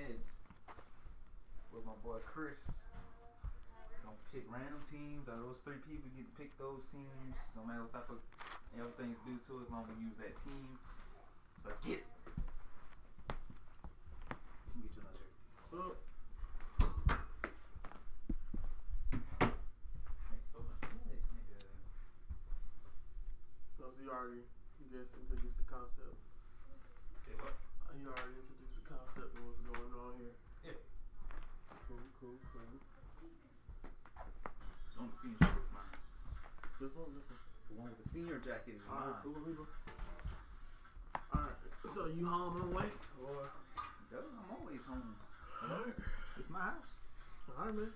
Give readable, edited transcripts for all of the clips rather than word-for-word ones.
head with my boy Chris. Gonna pick random teams. Out of those 3 people, you get to pick those teams. No matter what type of everything to do to it, as long as we use that team. So let's get it. Get you another shirt. So. So you already, introduced the concept. Okay, what? You already introduced the concept of what's going on here. Yeah. Cool. On the senior jacket is mine. This one? The one with the senior jacket is mine. Alright, so you home on the way? Or? Dude, I'm always home. Alright. It's my house. Alright, man.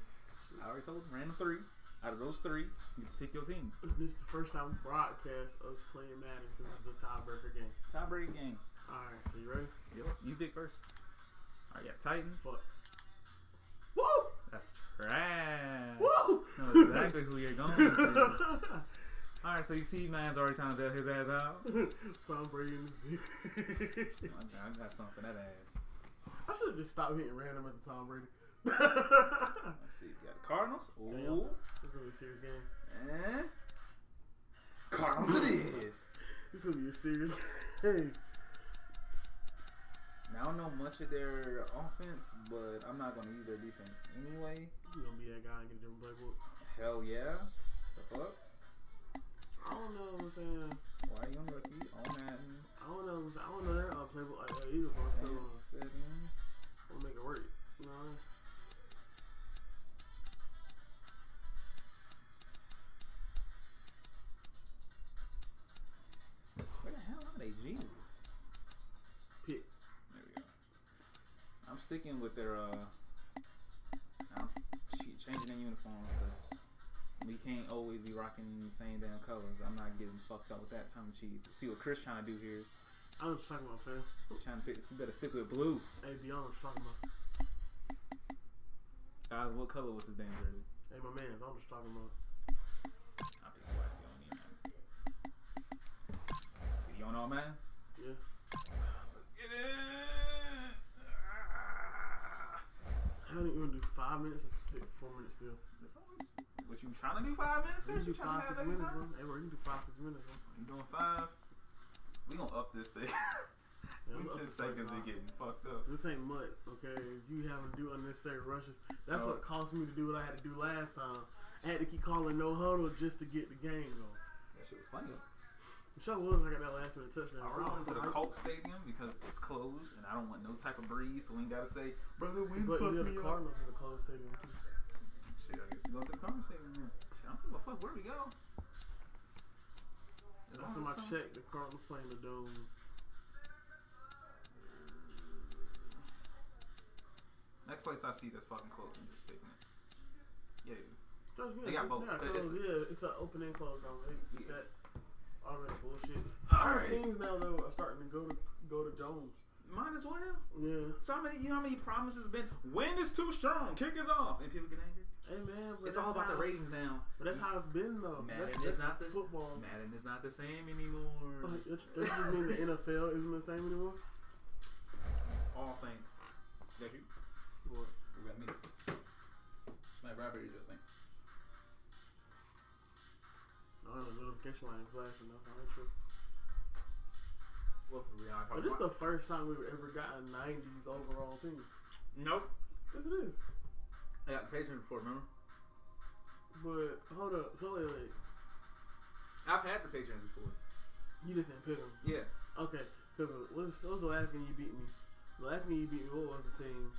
I already told you, random 3. Out of those 3, you get to pick your team. This is the first time we broadcast us playing Madden because it's a tiebreaker game. Tiebreaker game. Alright, so you ready? Yep. You pick first. Alright, got Titans. What? Woo! That's trash. Woo! Know exactly who you're going to. Alright, so you see man's already trying to bail his ass out. Tom Brady. I got something for that ass. I should have just stopped hitting random at the Tom Brady. Let's see. We got the Cardinals. Ooh. It's going to be a serious game. Cardinals it is. It's going to be a serious game. Now, I don't know much of their offense, but I'm not going to use their defense anyway. You going to be that guy and get a different playbook? Hell yeah. The fuck? I don't know what I'm saying. Why are you on rookie? On Madden. I don't know what I'm saying. I don't know their playbook like that either. Settings. We'll make it work. You know what I mean? Where the hell are they? Jesus. Pick. There we go. I'm sticking with their I'm changing their uniforms because we can't always be rocking the same damn colors. I'm not getting fucked up with that tongue cheese. See what Chris trying to do here. I'm just talking about, fam. Trying to pick. You better stick with blue. Hey, be honest, talking about. Guys, what color was his damn jersey? Hey, my man, I'm just talking about. I'll pick white. You don't need that. So you on all man? Yeah. Let's get it. I don't even do 5 minutes or 4 minutes still. What you trying to do 5 minutes? We can do You trying 5, to 6 have minutes, bro. times? Hey, bro, you can do 5, 6 minutes, bro. You doing 5? We gonna up this thing. Yeah, We 10 seconds of getting fucked up. This ain't mud, okay? If you having to do unnecessary rushes, that's what cost me to do what I had to do last time. I had to keep calling no huddle just to get the game going. That shit was funny. The show was I got that last minute touchdown. I went to the Colts Stadium because it's closed and I don't want no type of breeze, so we ain't gotta say, brother, when fuck me the Cardinals is a closed stadium too. Shit, I guess we go to the Cardinals Stadium. Shit, I don't give a fuck where we go. Last time I checked, the Cardinals playing the Dome. Next place I see that's fucking close, I'm just picking it. Yeah, They got both. It's an open and closed dome. It's that already bullshit. Alright. Teams now though are starting to go to domes. Might as well. Yeah. So many, you know how many promises have been? Wind is too strong. Kick is off, and people get angry. Hey man, but It's all about the ratings now. But that's how it's been though. Madden that's is not the football. Madden is not the same anymore. Does this mean the NFL isn't the same anymore? All things. That you? What? You got me. My Robert is your thing. No, the notification line flashing. That's not true. Well, for real, But this is the first time we've ever gotten 90s overall team. Nope. Yes, it is. I got the Patriots before, remember? But hold up, so wait. I've had the Patriots before. You just didn't pick them. Yeah. Okay, because what was the last game you beat me? The last game you beat me, what was the teams?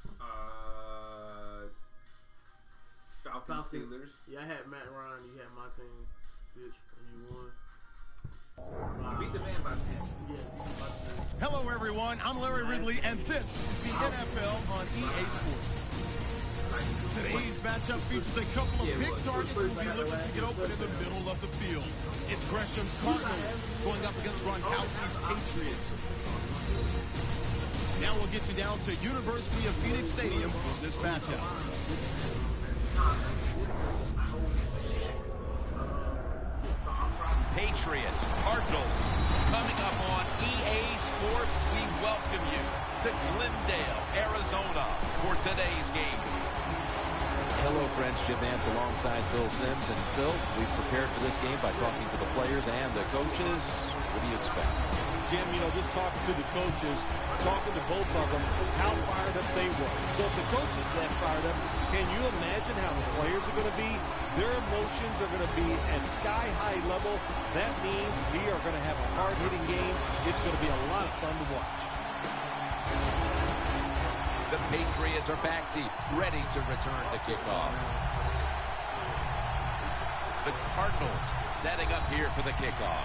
Falcons, Steelers. Yeah, I had Matt Ryan. You had my team, bitch, and you won. Beat the man by 10. Yeah, by 10. Hello, everyone. I'm Larry Ridley, and this is the NFL on EA Sports. Today's matchup features a couple of big targets who will be looking to get open in the middle of the field. It's Gresham's Cardinals going up against Gronkowski's Patriots. Now we'll get you down to University of Phoenix Stadium for this matchup. Patriots, Cardinals, coming up on EA Sports. We welcome you to Glendale, Arizona. for today's game. Hello, friends. Jim Nance alongside Phil Simms. And Phil, we've prepared for this game by talking to the players and the coaches. What do you expect? Jim, you know, just talking to the coaches, talking to both of them, how fired up they were. So if the coaches that fired up, can you imagine how the players are going to be? Their emotions are going to be at sky-high level. That means we are going to have a hard-hitting game. It's going to be a lot of fun to watch. The Patriots are back deep, ready to return the kickoff. The Cardinals setting up here for the kickoff.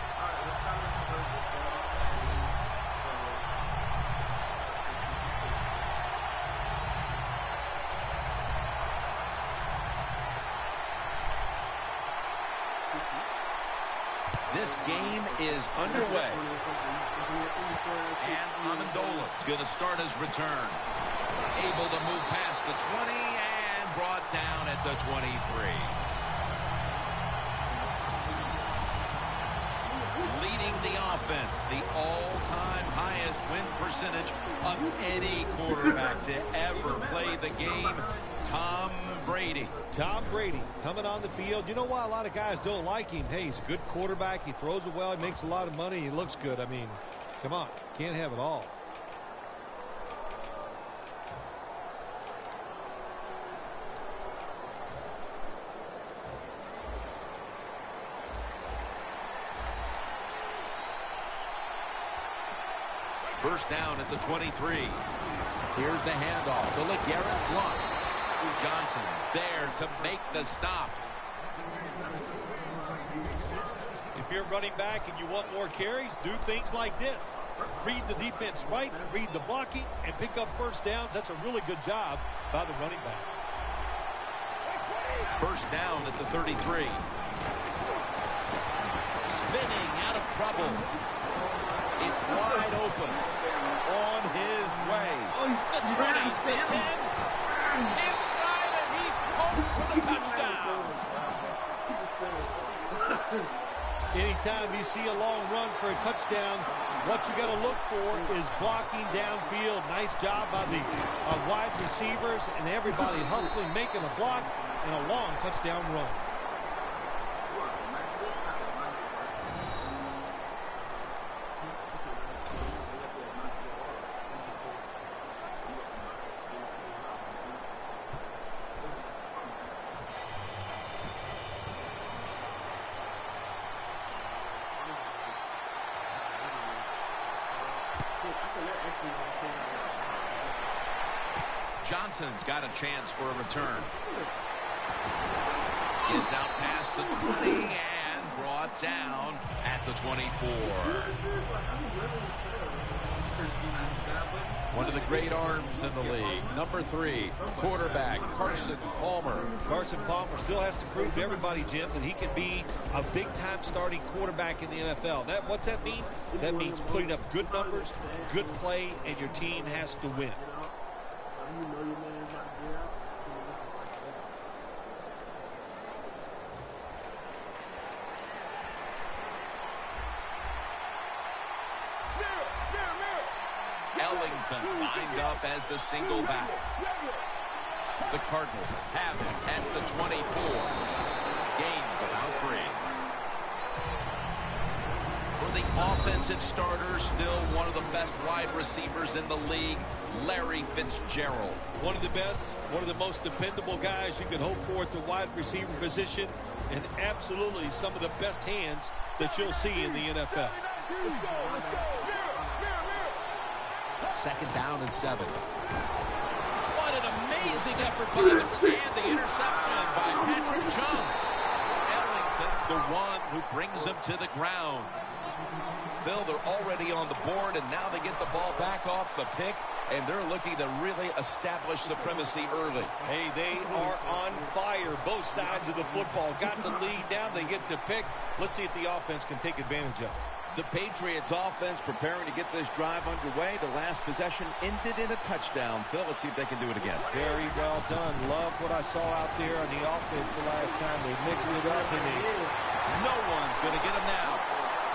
This game is underway. And Amendola's going to start his return. Able to move past the 20 and brought down at the 23. Leading the offense, the all-time highest win percentage of any quarterback to ever play the game, Tom Brady. Tom Brady coming on the field. You know why a lot of guys don't like him? Hey, he's a good quarterback. He throws it well. He makes a lot of money. He looks good. I mean, come on. Can't have it all. First down at the 23. Here's the handoff to LeGarrette Blount. Johnson's there to make the stop. If you're running back and you want more carries, do things like this. Read the defense right, read the blocking, and pick up first downs. That's a really good job by the running back. First down at the 33. Spinning out of trouble. It's wide open. On his way. The 20, the 10. Inside, and he's home for the touchdown. Anytime you see a long run for a touchdown, what you got to look for is blocking downfield. Nice job by the wide receivers and everybody hustling, making a block, and a long touchdown run. Johnson's got a chance for a return. Gets out past the 20 and brought down at the 24. One of the great arms in the league. Number 3, quarterback Carson Palmer. Carson Palmer still has to prove to everybody, Jim, that he can be a big-time starting quarterback in the NFL. What's that mean? That means putting up good numbers, good play, and your team has to win. Ellington lined up as the single back. The Cardinals have it at the 24. Gains about 3. For the offensive starter, still one of the best wide receivers in the league, Larry Fitzgerald. One of the best, one of the most dependable guys you can hope for at the wide receiver position, and absolutely some of the best hands that you'll see in the NFL. Second down and 7. What an amazing effort by the and the interception by Patrick Chung. Ellington's the one who brings him to the ground. Phil, they're already on the board, and now they get the ball back off the pick, and they're looking to really establish supremacy early. Hey, they are on fire, both sides of the football. Got the lead now, they get the pick. Let's see if the offense can take advantage of it. The Patriots offense preparing to get this drive underway. The last possession ended in a touchdown. Phil, let's see if they can do it again. Very well done. Love what I saw out there on the offense the last time. They mixed it up, and no one's going to get him now.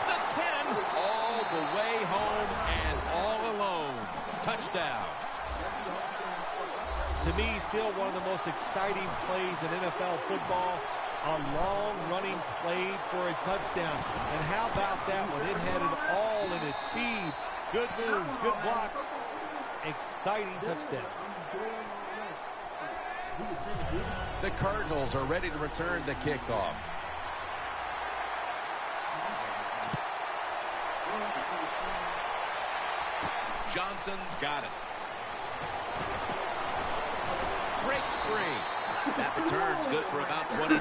The 10 all the way home and all alone. Touchdown. To me, still one of the most exciting plays in NFL football. A long-running play for a touchdown. And how about that one? It had it all in its speed. Good moves, good blocks. Exciting touchdown. The Cardinals are ready to return the kickoff. Johnson's got it. Breaks free. That return's good for about 29.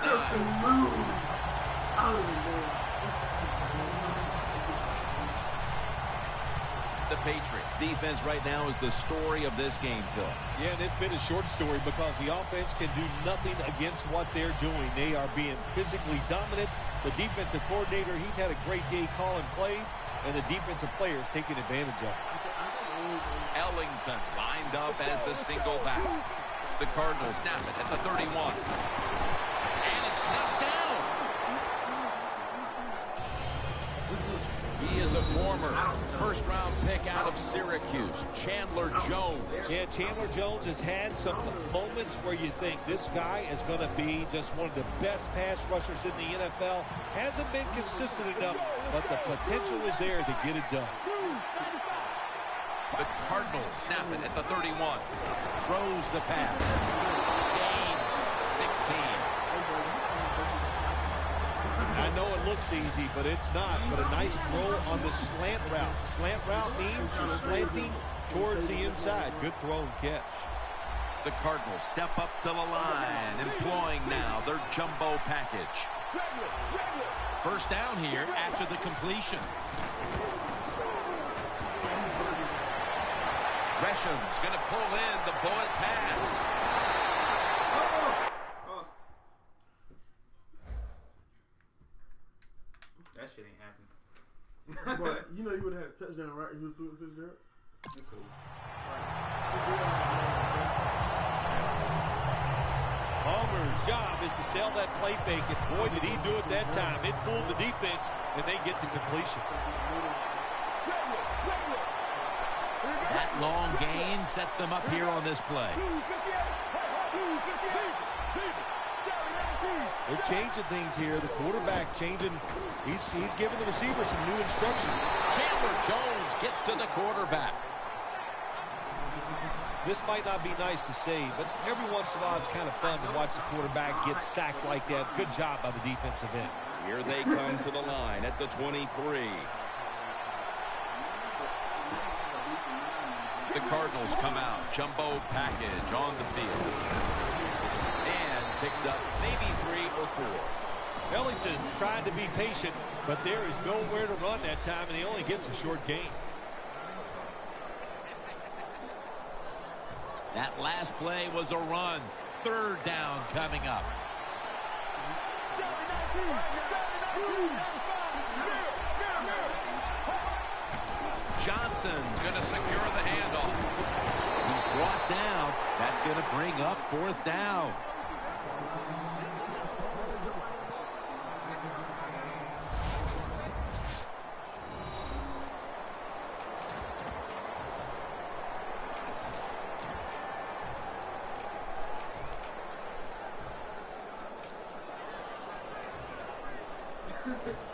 The Patriots defense right now is the story of this game, Phil. Yeah, and it's been a short story because the offense can do nothing against what they're doing. They are being physically dominant. The defensive coordinator, he's had a great day calling plays, and the defensive players taking advantage of it. Ellington lined up as the single back. The Cardinals snap it at the 31. And it's knocked down. He is a former first-round pick out of Syracuse, Chandler Jones. Yeah, Chandler Jones has had some moments where you think this guy is going to be just one of the best pass rushers in the NFL. Hasn't been consistent enough, but the potential is there to get it done. The Cardinals snap it at the 31. Throws the pass. Gains 16. I know it looks easy, but it's not. But a nice throw on the slant route. Slant route means you're slanting towards the inside. Good throw and catch. The Cardinals step up to the line, employing now their jumbo package. First down here after the completion. Gresham's going to pull in the bullet pass. That shit ain't happening. But you know you would have had a touchdown, right? If you threw it to Fitzgerald. That's cool. Palmer's job is to sell that play fake, and boy, did he do it that time. It fooled the defense, and they get to completion. That long gain sets them up here on this play. They're changing things here. The quarterback changing. He's giving the receiver some new instructions. Chandler Jones gets to the quarterback. This might not be nice to say, but every once in a while it's kind of fun to watch the quarterback get sacked like that. Good job by the defensive end. Here they come to the line at the 23. The Cardinals come out. Jumbo package on the field. And picks up maybe 3 or 4. Ellington's trying to be patient, but there is nowhere to run that time, and he only gets a short gain. That last play was a run. Third down coming up. Johnson's going to secure the handoff. He's brought down. That's going to bring up 4th down.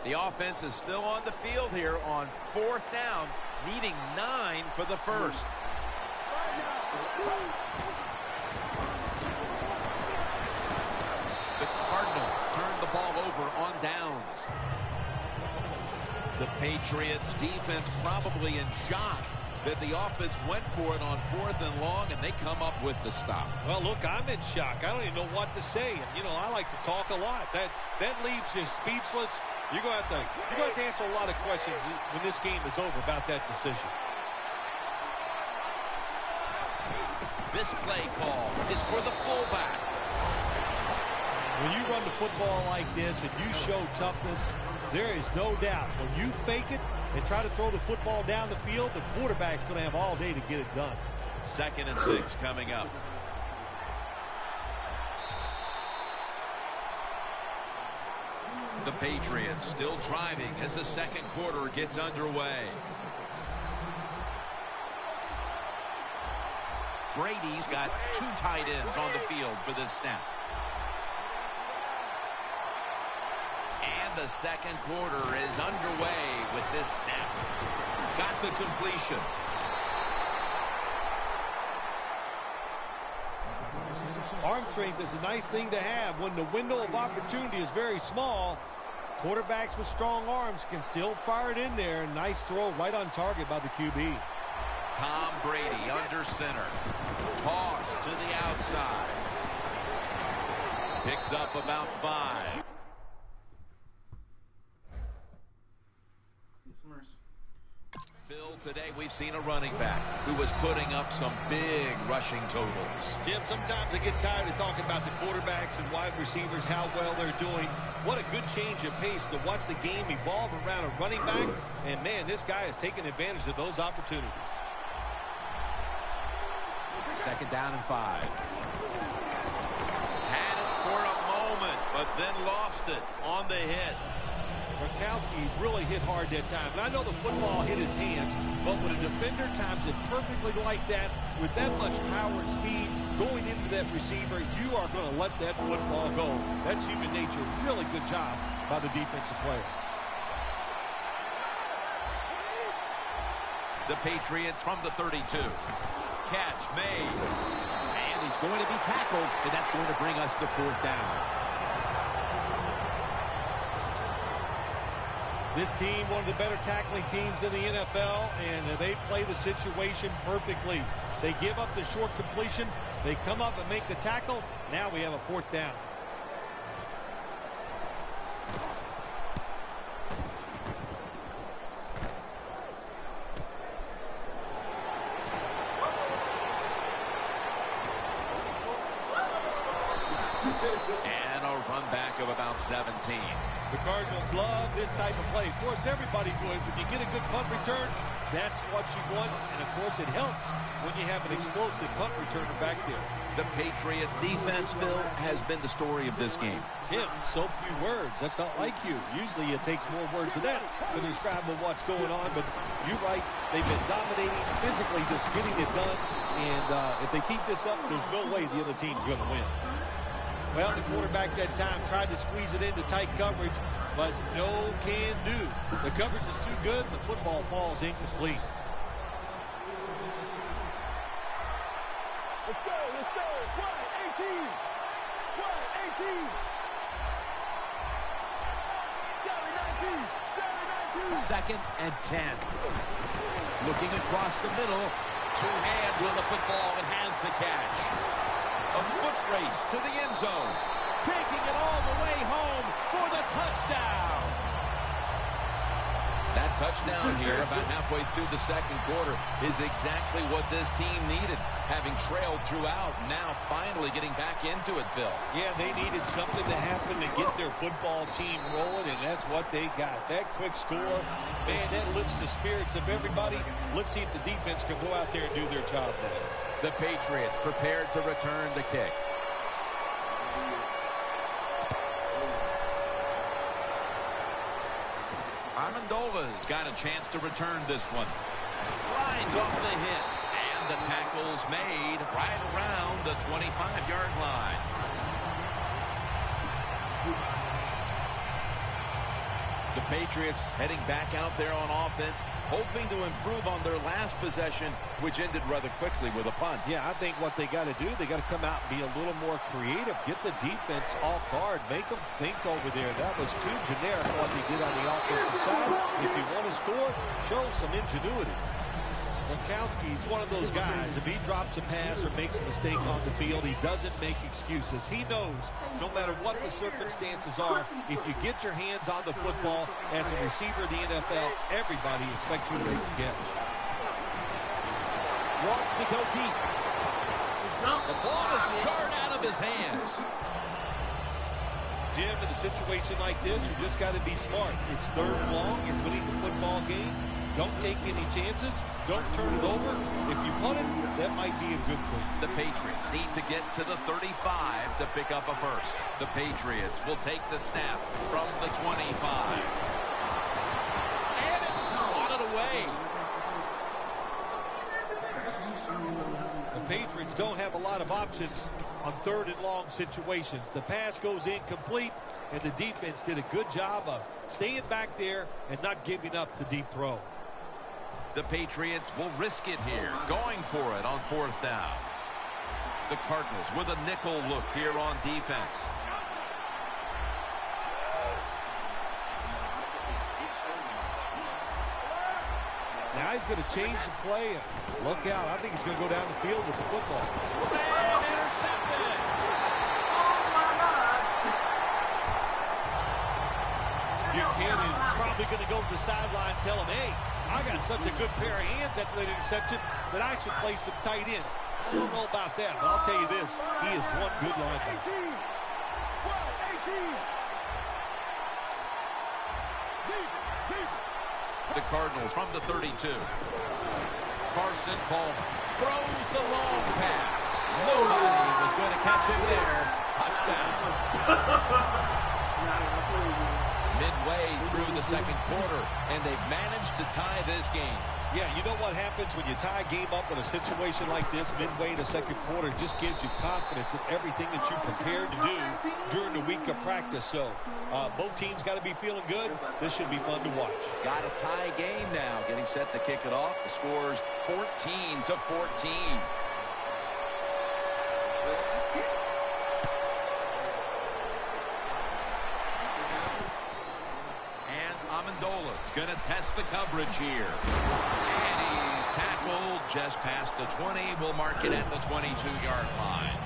The offense is still on the field here on 4th down, needing 9 for the first. The Cardinals turn the ball over on downs. The Patriots defense probably in shock that the offense went for it on 4th and long, and they come up with the stop. Well, look, I'm in shock. I don't even know what to say. And, you know, I like to talk a lot. That leaves you speechless. You're going to have to answer a lot of questions when this game is over about that decision. This play call is for the fullback. When you run the football like this and you show toughness, there is no doubt when you fake it and try to throw the football down the field, the quarterback's going to have all day to get it done. 2nd and 6 coming up. The Patriots still driving as the second quarter gets underway. Brady's got 2 tight ends on the field for this snap. And the second quarter is underway with this snap. Got the completion. Arm strength is a nice thing to have when the window of opportunity is very small. Quarterbacks with strong arms can still fire it in there. Nice throw right on target by the QB. Tom Brady under center. Toss to the outside. Picks up about 5. Phil, today we've seen a running back who was putting up some big rushing totals. Jim, sometimes I get tired of talking about the quarterbacks and wide receivers, how well they're doing. What a good change of pace to watch the game evolve around a running back. And, man, this guy is taking advantage of those opportunities. Second down and 5. Had it for a moment, but then lost it on the hit. Gronkowski's really hit hard that time. And I know the football hit his hands, but when a defender times it perfectly like that, with that much power and speed going into that receiver, you are going to let that football go. That's human nature. Really good job by the defensive player. The Patriots from the 32. Catch made. And he's going to be tackled, and that's going to bring us to 4th down. This team, one of the better tackling teams in the NFL, and they play the situation perfectly. They give up the short completion. They come up and make the tackle. Now we have a 4th down. And a run back of about 17. The Cardinals love this type of play. Of course, everybody would. When you get a good punt return, that's what you want. And, of course, it helps when you have an explosive punt returner back there. The Patriots defense, Phil, has been the story of this game. Tim, so few words. That's not like you. Usually it takes more words than that to describe what's going on. But you're right. They've been dominating, physically just getting it done. And if they keep this up, there's no way the other team's going to win. Well, the quarterback that time tried to squeeze it into tight coverage, but no can do. The coverage is too good. The football falls incomplete. Let's go, let's go. Quiet, 18. Quiet, 18. Sally 19. Sally 19. 2nd and 10. Looking across the middle. 2 hands on the football and has the catch. A foot race to the end zone. Taking it all the way home for the touchdown. That touchdown here about halfway through the second quarter is exactly what this team needed. Having trailed throughout, now finally getting back into it, Phil. Yeah, they needed something to happen to get their football team rolling, and that's what they got. That quick score, man, that lifts the spirits of everybody. Let's see if the defense can go out there and do their job now. The Patriots prepared to return the kick. Amendova's got a chance to return this one. Slides off the hit. And the tackle's made right around the 25-yard line. The Patriots heading back out there on offense, hoping to improve on their last possession, which ended rather quickly with a punt. Yeah, I think what they got to do, they got to come out and be a little more creative. Get the defense off guard. Make them think over there. That was too generic what they did on the offensive side. If you want to score, show some ingenuity. Gronkowski's one of those guys. If he drops a pass or makes a mistake on the field, he doesn't make excuses. He knows no matter what the circumstances are, if you get your hands on the football as a receiver in the NFL, everybody expects you to make the catch. Wants to go deep. The ball is jarred out of his hands. Jim, in a situation like this, you just got to be smart. It's 3rd and long. You're winning the football game. Don't take any chances. Don't turn it over. If you punt it, that might be a good thing. The Patriots need to get to the 35 to pick up a first. The Patriots will take the snap from the 25. And it's swatted away. The Patriots don't have a lot of options on 3rd and long situations. The pass goes incomplete, and the defense did a good job of staying back there and not giving up the deep throw. The Patriots will risk it here, going for it on 4th down. The Cardinals with a nickel look here on defense. Now he's going to change the play. Look out. I think he's going to go down the field with the football. And intercepted. Buchanan's probably going to go to the sideline and tell him, hey, I got such a good pair of hands after that interception that I should play some tight end. I don't know about that, but I'll tell you this. He is one good linebacker. The Cardinals from the 32. Carson Palmer throws the long pass. Nobody was going to catch him there. Touchdown. Midway through the second quarter, and they've managed to tie this game. Yeah, you know what happens when you tie a game up in a situation like this midway in the second quarter? It just gives you confidence in everything that you prepared to do during the week of practice. So both teams got to be feeling good. This should be fun to watch. Got a tie game now. Getting set to kick it off. The score's 14-14. Amendola's going to test the coverage here. And he's tackled just past the 20. We'll mark it at the 22-yard line.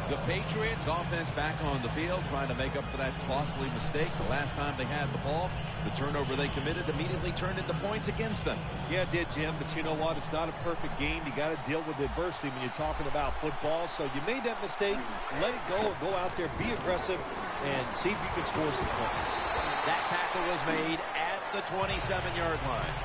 The Patriots offense back on the field trying to make up for that costly mistake. The last time they had the ball, the turnover they committed immediately turned into points against them. Yeah, it did, Jim, but you know what? It's not a perfect game. You got to deal with adversity when you're talking about football. So you made that mistake, let it go, and go out there, be aggressive, and see if you can score some points. That tackle was made at the 27-yard line.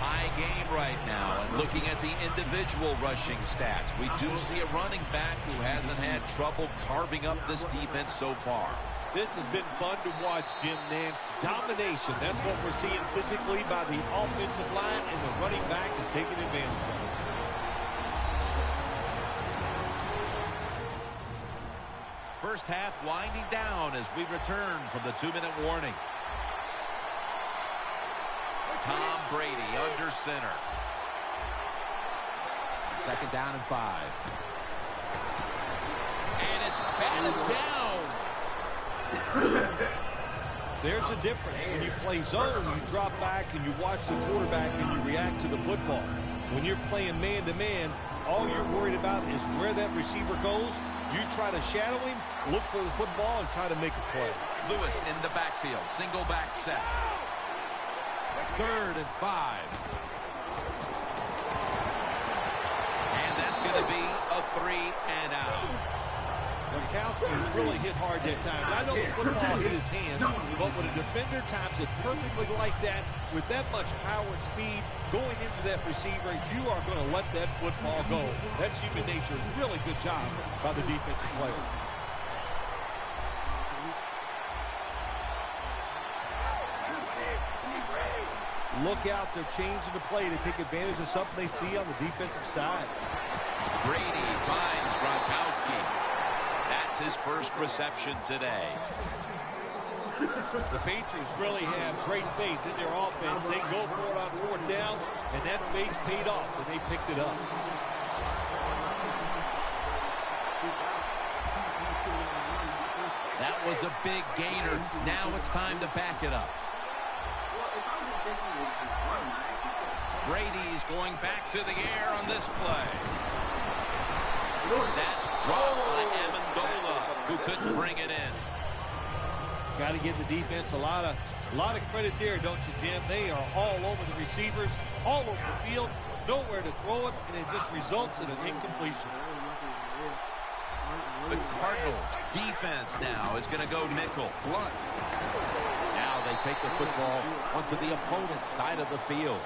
High game right now, and looking at the individual rushing stats, we do see a running back who hasn't had trouble carving up this defense so far. This has been fun to watch, Jim Nance. Domination, that's what we're seeing physically by the offensive line, and the running back is taking advantage of it. First half winding down as we return from the 2-minute warning. Tom Brady under center. 2nd down and 5. And it's batted down. There's a difference. When you play zone, you drop back and you watch the quarterback and you react to the football. When you're playing man-to-man, all you're worried about is where that receiver goes. You try to shadow him, look for the football, and try to make a play. Lewis in the backfield. Single back set. 3rd and 5. And that's going to be a 3-and-out. Gronkowski has really hit hard that time. I know the football hit his hands, but when a defender times it perfectly like that, with that much power and speed going into that receiver, you are going to let that football go. That's human nature. Really good job by the defensive player. Look out, they're changing the play to take advantage of something they see on the defensive side. Brady finds Gronkowski. That's his first reception today. The Patriots really have great faith in their offense. They go for it on 4th down, and that faith paid off, and they picked it up. That was a big gainer. Now it's time to back it up. Brady's going back to the air on this play. That's dropped by Amendola, who couldn't bring it in. Got to give the defense a lot of credit there, don't you, Jim? They are all over the receivers, all over the field, nowhere to throw it, and it just results in an incompletion. The Cardinals defense now is going to go nickel. Blunt. Now they take the football onto the opponent's side of the field.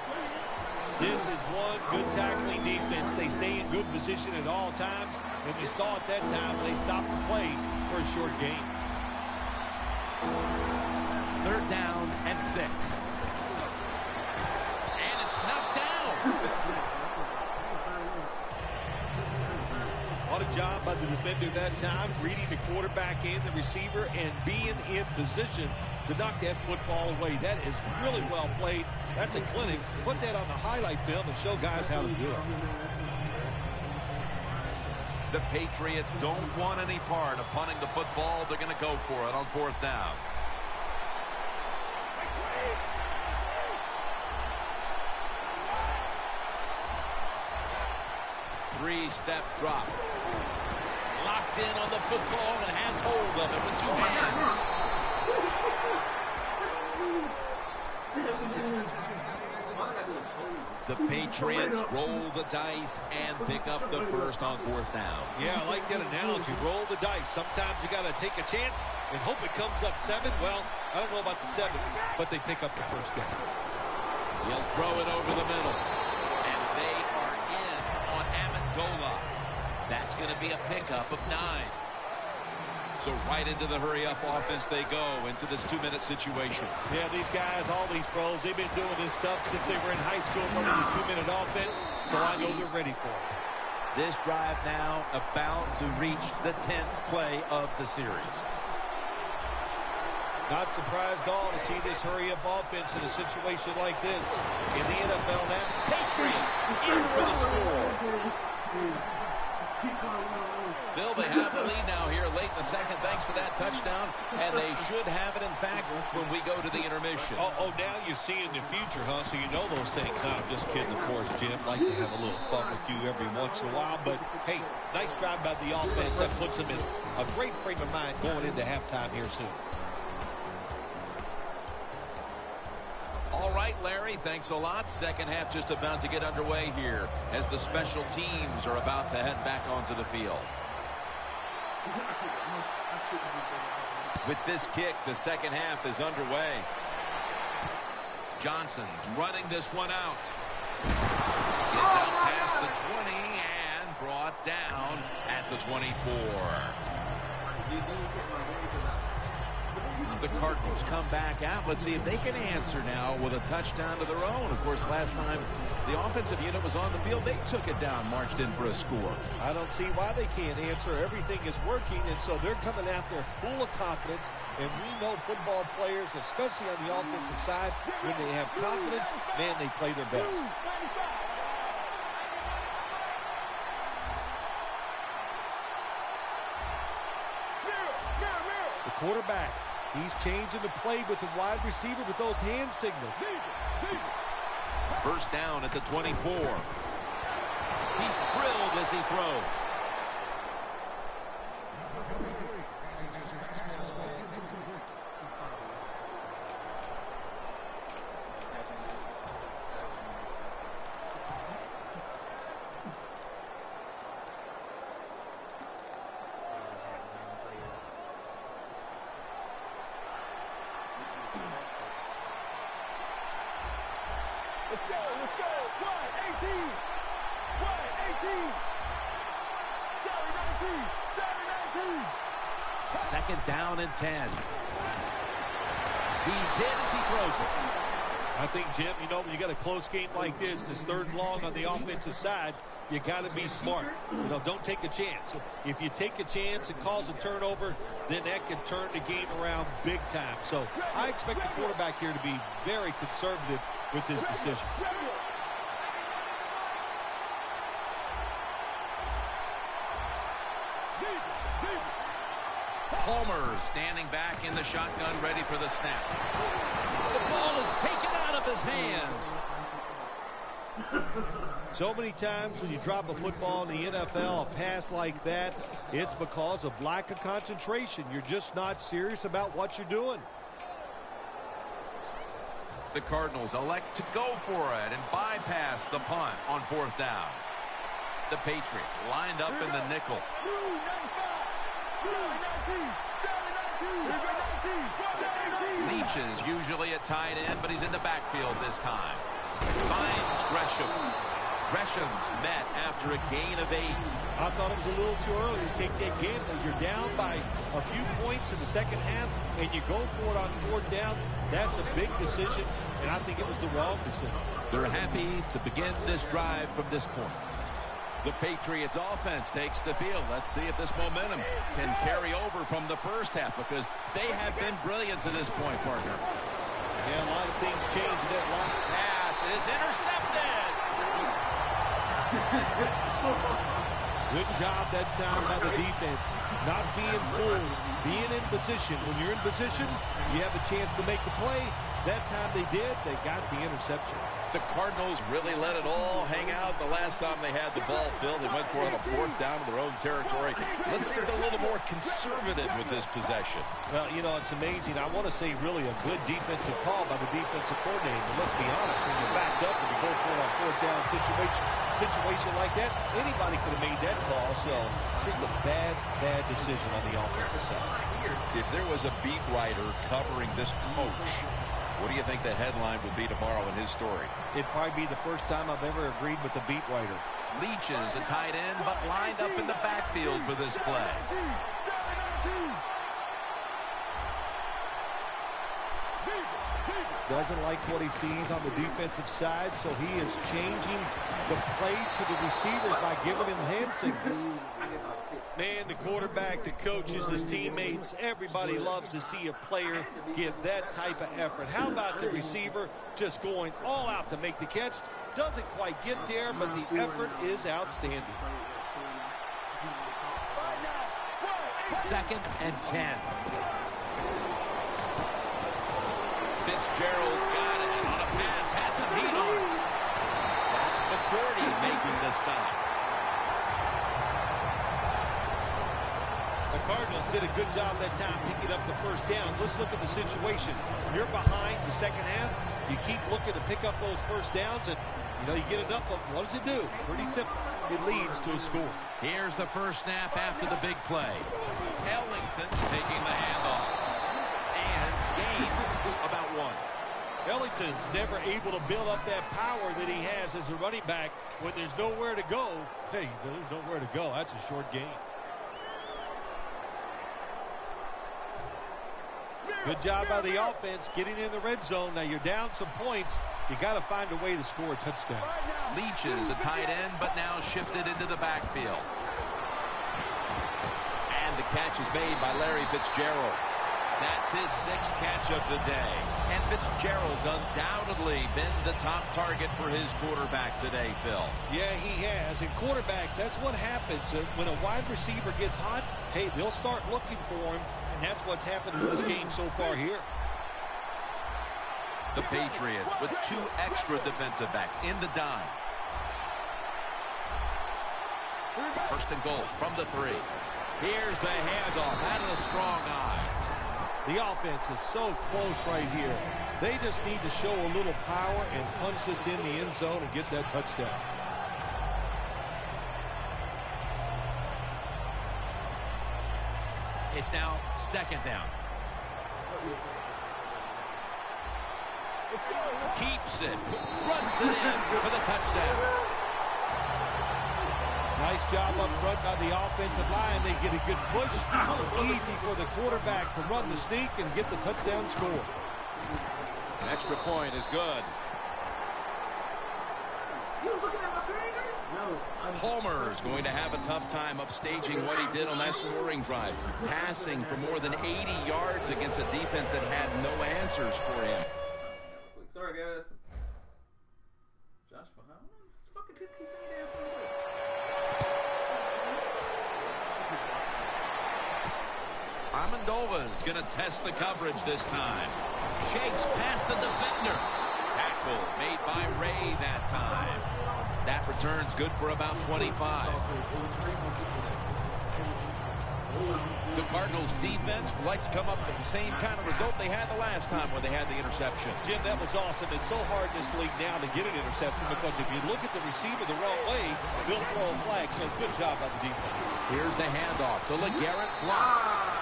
This is one good tackling defense. They stay in good position at all times, and you saw at that time they stopped the play for a short gain. 3rd down and 6. And it's knocked down. job by the defender that time, reading the quarterback and the receiver and being in position to knock that football away. That is really well played. That's a clinic. Put that on the highlight film and show guys how to do it. The Patriots don't want any part of punting the football. They're going to go for it on 4th down. Three-step drop. Locked in on the football and has hold of it with 2 hands. The Patriots roll the dice and pick up the first on 4th down. Yeah, I like that analogy. Roll the dice. Sometimes you got to take a chance and hope it comes up 7. Well, I don't know about the 7, but they pick up the first down. He'll throw it over the middle. And they are in on Amendola. That's going to be a pickup of 9. So right into the hurry-up offense they go into this 2-minute situation. Yeah, these guys, all these pros, they've been doing this stuff since they were in high school running the 2-minute offense, so I know they're ready for it. This drive now about to reach the 10th play of the series. Not surprised at all to see this hurry-up offense in a situation like this in the NFL now. Patriots in for the score. Phil, they have the lead now here late in the second thanks to that touchdown, and they should have it, in fact, when we go to the intermission. Oh, now you see in the future, huh? So you know those things. I'm just kidding, of course, Jim. Like to have a little fun with you every once in a while. But, hey, nice drive by the offense. That puts them in a great frame of mind going into halftime here soon. All right, Larry, thanks a lot. Second half just about to get underway here as the special teams are about to head back onto the field. With this kick, the second half is underway. Johnson's running this one out. Gets out past the 20 and brought down at the 24. The Cardinals come back out. Let's see if they can answer now with a touchdown of their own. Of course, last time the offensive unit was on the field, they took it down, marched in for a score. I don't see why they can't answer. Everything is working, and so they're coming out there full of confidence. And we know football players, especially on the offensive side, when they have confidence, man, they play their best. The quarterback. He's changing the play with the wide receiver with those hand signals. First down at the 24. He's drilled as he throws. Let's go. 1-18. 1-18. Sorry, 19. Second down and 10. He's hit as he throws it. I think, Jim, you know, when you got a close game like this, this 3rd and long on the offensive side, you got to be smart. You know, don't take a chance. If you take a chance and cause a turnover, then that can turn the game around big time. So I expect the quarterback here to be very conservative with his decision. Palmer standing back in the shotgun, ready for the snap. The ball is taken out of his hands. So many times when you drop a football in the NFL, a pass like that, it's because of lack of concentration. You're just not serious about what you're doing. The Cardinals elect to go for it and bypass the punt on 4th down. The Patriots lined up in the nickel. Leach is usually a tight end, but he's in the backfield this time. Finds Gresham. Gresham's met after a gain of 8. I thought it was a little too early to take that gamble. You're down by a few points in the second half, and you go for it on 4th down. That's a big decision, and I think it was the wrong decision. They're happy to begin this drive from this point. The Patriots offense takes the field. Let's see if this momentum can carry over from the first half, because they have been brilliant to this point, partner. Yeah, a lot of things change in that line. Pass is intercepted. Good job that time by the defense. Not being fooled, being in position. When you're in position, you have a chance to make the play. That time they did, they got the interception. The Cardinals really let it all hang out the last time they had the ball, Phil. They went for it on a fourth down to their own territory. Let's see if they're a little more conservative with this possession. Well, you know, it's amazing. I want to say really a good defensive call by the defensive coordinator. But let's be honest, when you're backed up and you go for it on fourth down situation like that, anybody could have made that call. So just a bad decision on the offensive side. If there was a beat writer covering this coach, what do you think the headline would be tomorrow in his story? It'd probably be the first time I've ever agreed with the beat writer. Leach is a tight end, but lined up in the backfield for this play. Doesn't like what he sees on the defensive side, so he is changing the play to the receivers by giving him hand signals. Man, the quarterback, the coaches, his teammates, everybody loves to see a player give that type of effort. How about the receiver just going all out to make the catch? Doesn't quite get there, but the effort is outstanding. 2nd and 10. Fitzgerald's got it on a pass, had some heat on it. That's McCourty making the stop. The Cardinals did a good job that time picking up the first down. Let's look at the situation. You're behind the second half. You keep looking to pick up those first downs, and you know you get enough of them. What does it do? Pretty simple. It leads to a score. Here's the first snap after the big play. Ellington's taking the handoff. And gains about 1. Ellington's never able to build up that power that he has as a running back when there's nowhere to go. Hey, there's nowhere to go. That's a short gain. Good job by the offense getting in the red zone. Now you're down some points. You got to find a way to score a touchdown. Leach is a tight end, but now shifted into the backfield. And the catch is made by Larry Fitzgerald. That's his 6th catch of the day. And Fitzgerald's undoubtedly been the top target for his quarterback today, Phil. Yeah, he has. And quarterbacks, that's what happens. When a wide receiver gets hot, hey, they'll start looking for him. And that's what's happened in this game so far here. The Patriots with 2 extra defensive backs in the dime. 1st and goal from the 3. Here's the handoff. That is a strong eye. The offense is so close right here. They just need to show a little power and punch this in the end zone and get that touchdown. It's now 2nd down. Keeps it. Runs it in for the touchdown. Nice job up front by the offensive line. They get a good push. Easy for the quarterback to run the sneak and get the touchdown score. An extra point is good. You was looking at my screen, guys? No. Palmer is going to have a tough time upstaging what he did on that scoring drive. Passing for more than 80 yards against a defense that had no answers for him. Sorry, guys. Josh behind. It's fucking people keep saying damn thing. Amendola is going to test the coverage this time. Shakes past the defender. Tackle made by Ray that time. That return's good for about 25. The Cardinals defense would like to come up with the same kind of result they had the last time when they had the interception. Jim, that was awesome. It's so hard in this league now to get an interception because if you look at the receiver the wrong way, they'll throw a flag. So good job by the defense. Here's the handoff to LeGarrette Blount.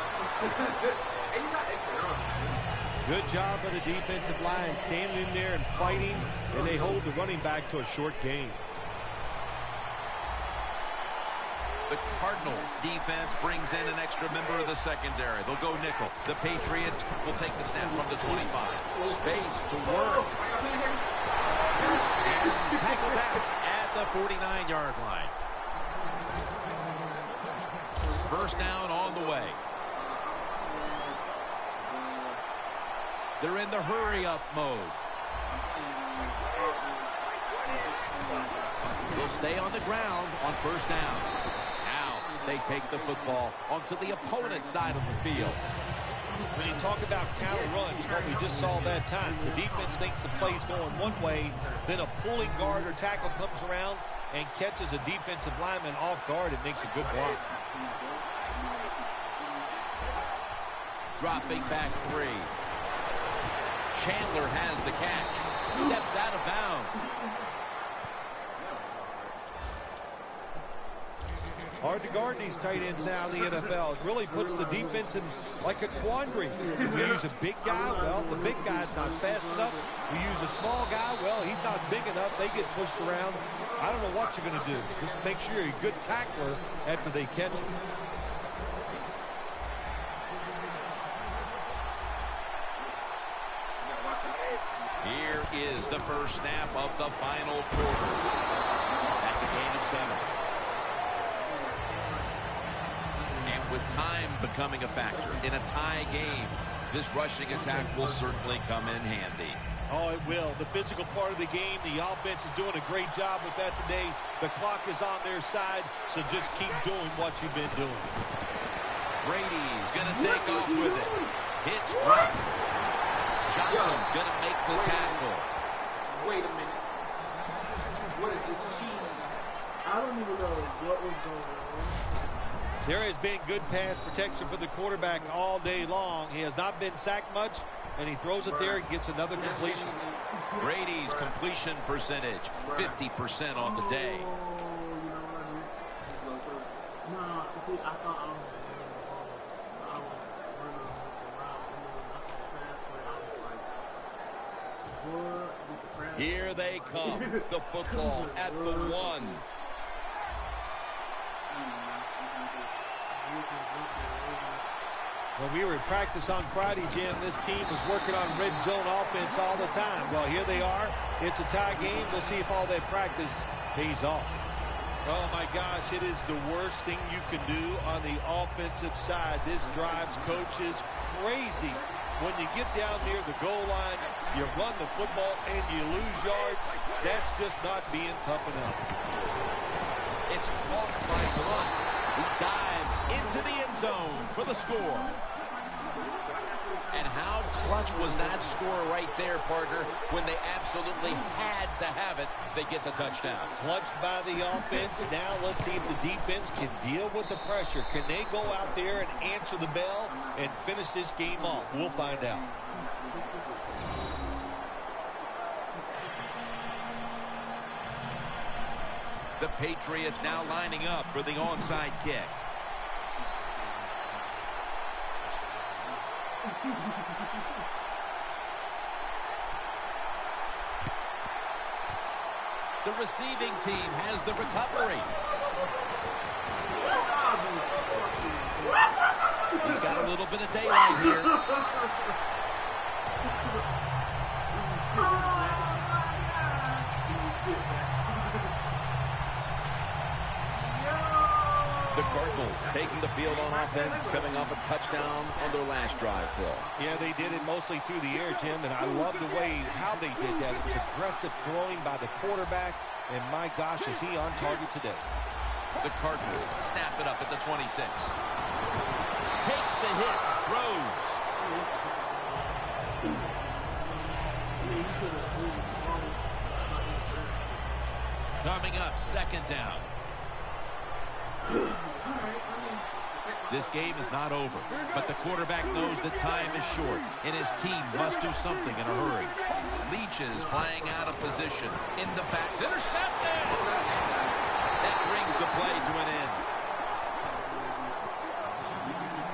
Good job by the defensive line standing in there and fighting, and they hold the running back to a short gain. The Cardinals defense brings in an extra member of the secondary. They'll go nickel. The Patriots will take the snap from the 25. Space to work. And tackled out at the 49-yard line. First down on the way. They're in the hurry-up mode. They'll stay on the ground on first down. Now they take the football onto the opponent's side of the field. When you talk about counter runs, what we just saw that time, the defense thinks the play's going one way, then a pulling guard or tackle comes around and catches a defensive lineman off guard and makes a good block. Dropping back 3. Chandler has the catch. Steps out of bounds. Hard to guard these tight ends now in the NFL. It really puts the defense in like a quandary. We use a big guy. Well, the big guy's not fast enough. We use a small guy. Well, he's not big enough. They get pushed around. I don't know what you're going to do. Just make sure you're a good tackler after they catch you. Here is the first snap of the final quarter. That's a gain of 7. And with time becoming a factor in a tie game, this rushing attack will certainly come in handy. Oh, it will. The physical part of the game, the offense is doing a great job with that today. The clock is on their side, so just keep doing what you've been doing. Brady's going to take off with it. Hits Grunt. Johnson's going to make the tackle. Wait a minute. What is this cheese? I don't even know what was going on. There has been good pass protection for the quarterback all day long. He has not been sacked much, and he throws it there and gets another completion. Brady's completion percentage, 50% on the day. No, see, I thought I was Here they come. The football at the 1. When we were in practice on Friday, Jim, this team was working on red zone offense all the time. Well, here they are. It's a tie game. We'll see if all that practice pays off. Oh, my gosh, it is the worst thing you can do on the offensive side. This drives coaches crazy. When you get down near the goal line, you run the football and you lose yards. That's just not being tough enough. It's caught by Blunt, who dives into the end zone for the score. And how clutch was that score right there, partner, when they absolutely had to have it. They get the touchdown. Clutched by the offense. Now let's see if the defense can deal with the pressure. Can they go out there and answer the bell and finish this game off? We'll find out. The Patriots now lining up for the onside kick. The receiving team has the recovery. He's got a little bit of daylight here. The Cardinals taking the field on offense, coming off a touchdown on their last drive, Phil. Yeah, they did it mostly through the air, Jim, and I love the way how they did that. It was aggressive throwing by the quarterback, and my gosh, is he on target today. The Cardinals snap it up at the 26. Takes the hit, throws. Coming up, second down. This game is not over, but the quarterback knows that time is short, and his team must do something in a hurry. Leach is playing out of position in the back. Intercepted! That brings the play to an end.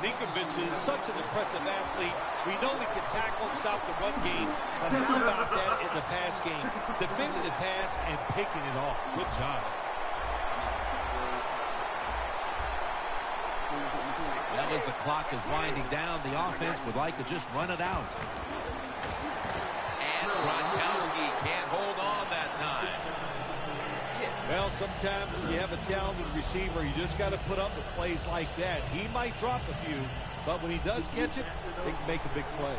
Ninkovich is such an impressive athlete. We know he can tackle and stop the run game, but how about that in the pass game? Defending the pass and picking it off. Good job. Well, as the clock is winding down, the offense would like to just run it out. And Gronkowski can't hold on that time. Well, sometimes when you have a talented receiver, you just got to put up with plays like that. He might drop a few, but when he does catch it, he can make a big play.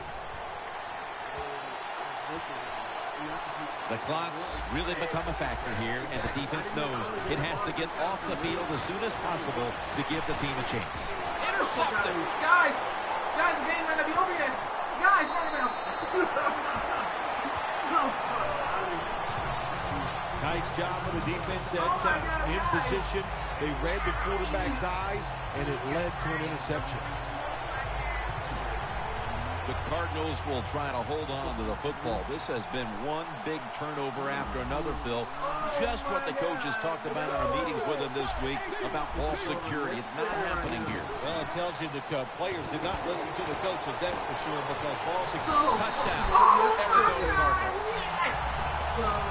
The clock's really become a factor here, and the defense knows it has to get off the field as soon as possible to give the team a chance. Intercepted. Guys, the game might not be over yet. Guys, run the mouse. Nice job of the defense that time. In position, they read the quarterback's eyes, and it led to an interception. The Cardinals will try to hold on to the football. This has been one big turnover after another, Phil. Just what the coaches talked about in our meetings with them this week about ball security. It's not happening here. Well, it tells you the players did not listen to the coaches, that's for sure, because ball security. Touchdown, Arizona Cardinals.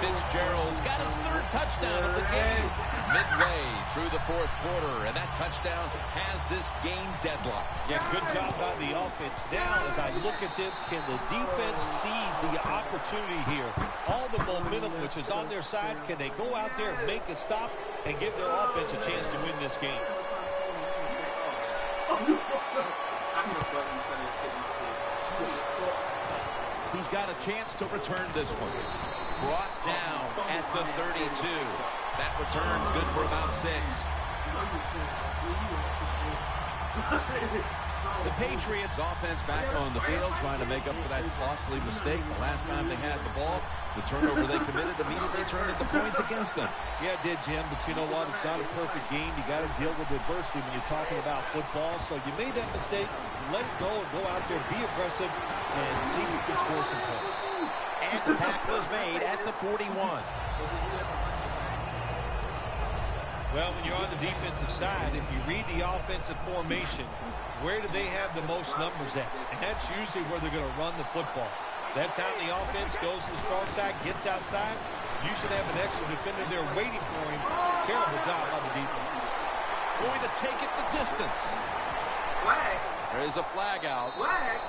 Fitzgerald's got his third touchdown of the game. Midway through the fourth quarter, and that touchdown has this game deadlocked. Yeah, good job by the offense. Now, as I look at this, can the defense seize the opportunity here? All the momentum which is on their side, can they go out there and make a stop and give their offense a chance to win this game? He's got a chance to return this one. Brought down at the 32. That return's good for about 6. The Patriots offense back on the field trying to make up for that costly mistake. The last time they had the ball, the turnover they committed immediately turned into points against them. Yeah, it did, Jim, but you know what? It's not a perfect game. You got to deal with adversity when you're talking about football. So you made that mistake, let it go and go out there, be aggressive, and see if you can score some points. And the tackle is made at the 41. Well, when you're on the defensive side, if you read the offensive formation, where do they have the most numbers at? And that's usually where they're going to run the football. That time the offense goes to the strong side, gets outside, you should have an extra defender there waiting for him. Terrible job by the defense. Going to take it the distance. Flag. There is a flag out. Flag.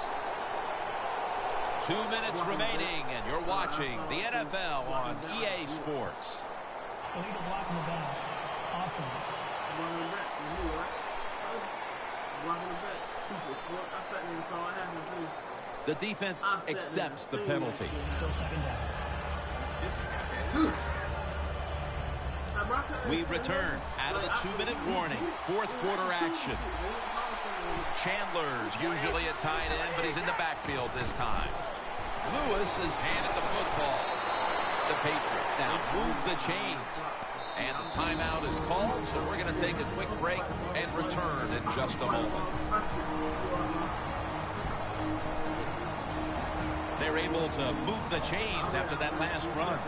2 minutes remaining, and you're watching the NFL on EA Sports. Illegal block in the back. Offense. The defense accepts the penalty. Still second down. We return out of the 2-minute warning. Fourth quarter action. Chandler's usually a tight end, but he's in the backfield this time. Lewis is handed the football. The Patriots now move the chains. And the timeout is called, so we're going to take a quick break and return in just a moment. They're able to move the chains after that last run.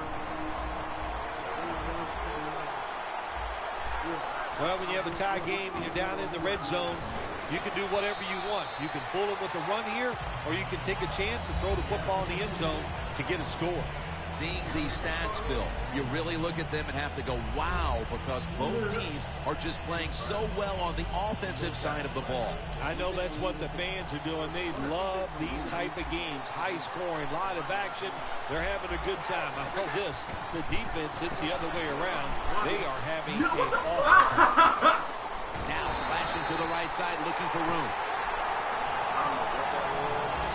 Well, when you have a tie game and you're down in the red zone, you can do whatever you want. You can fool them with a run here, or you can take a chance and throw the football in the end zone to get a score. Seeing these stats, Bill, you really look at them and have to go, wow, because both teams are just playing so well on the offensive side of the ball. I know that's what the fans are doing. They love these type of games. High scoring, a lot of action. They're having a good time. I know this. The defense, it's the other way around. They are having an awful time. Now slashing to the right side, looking for room.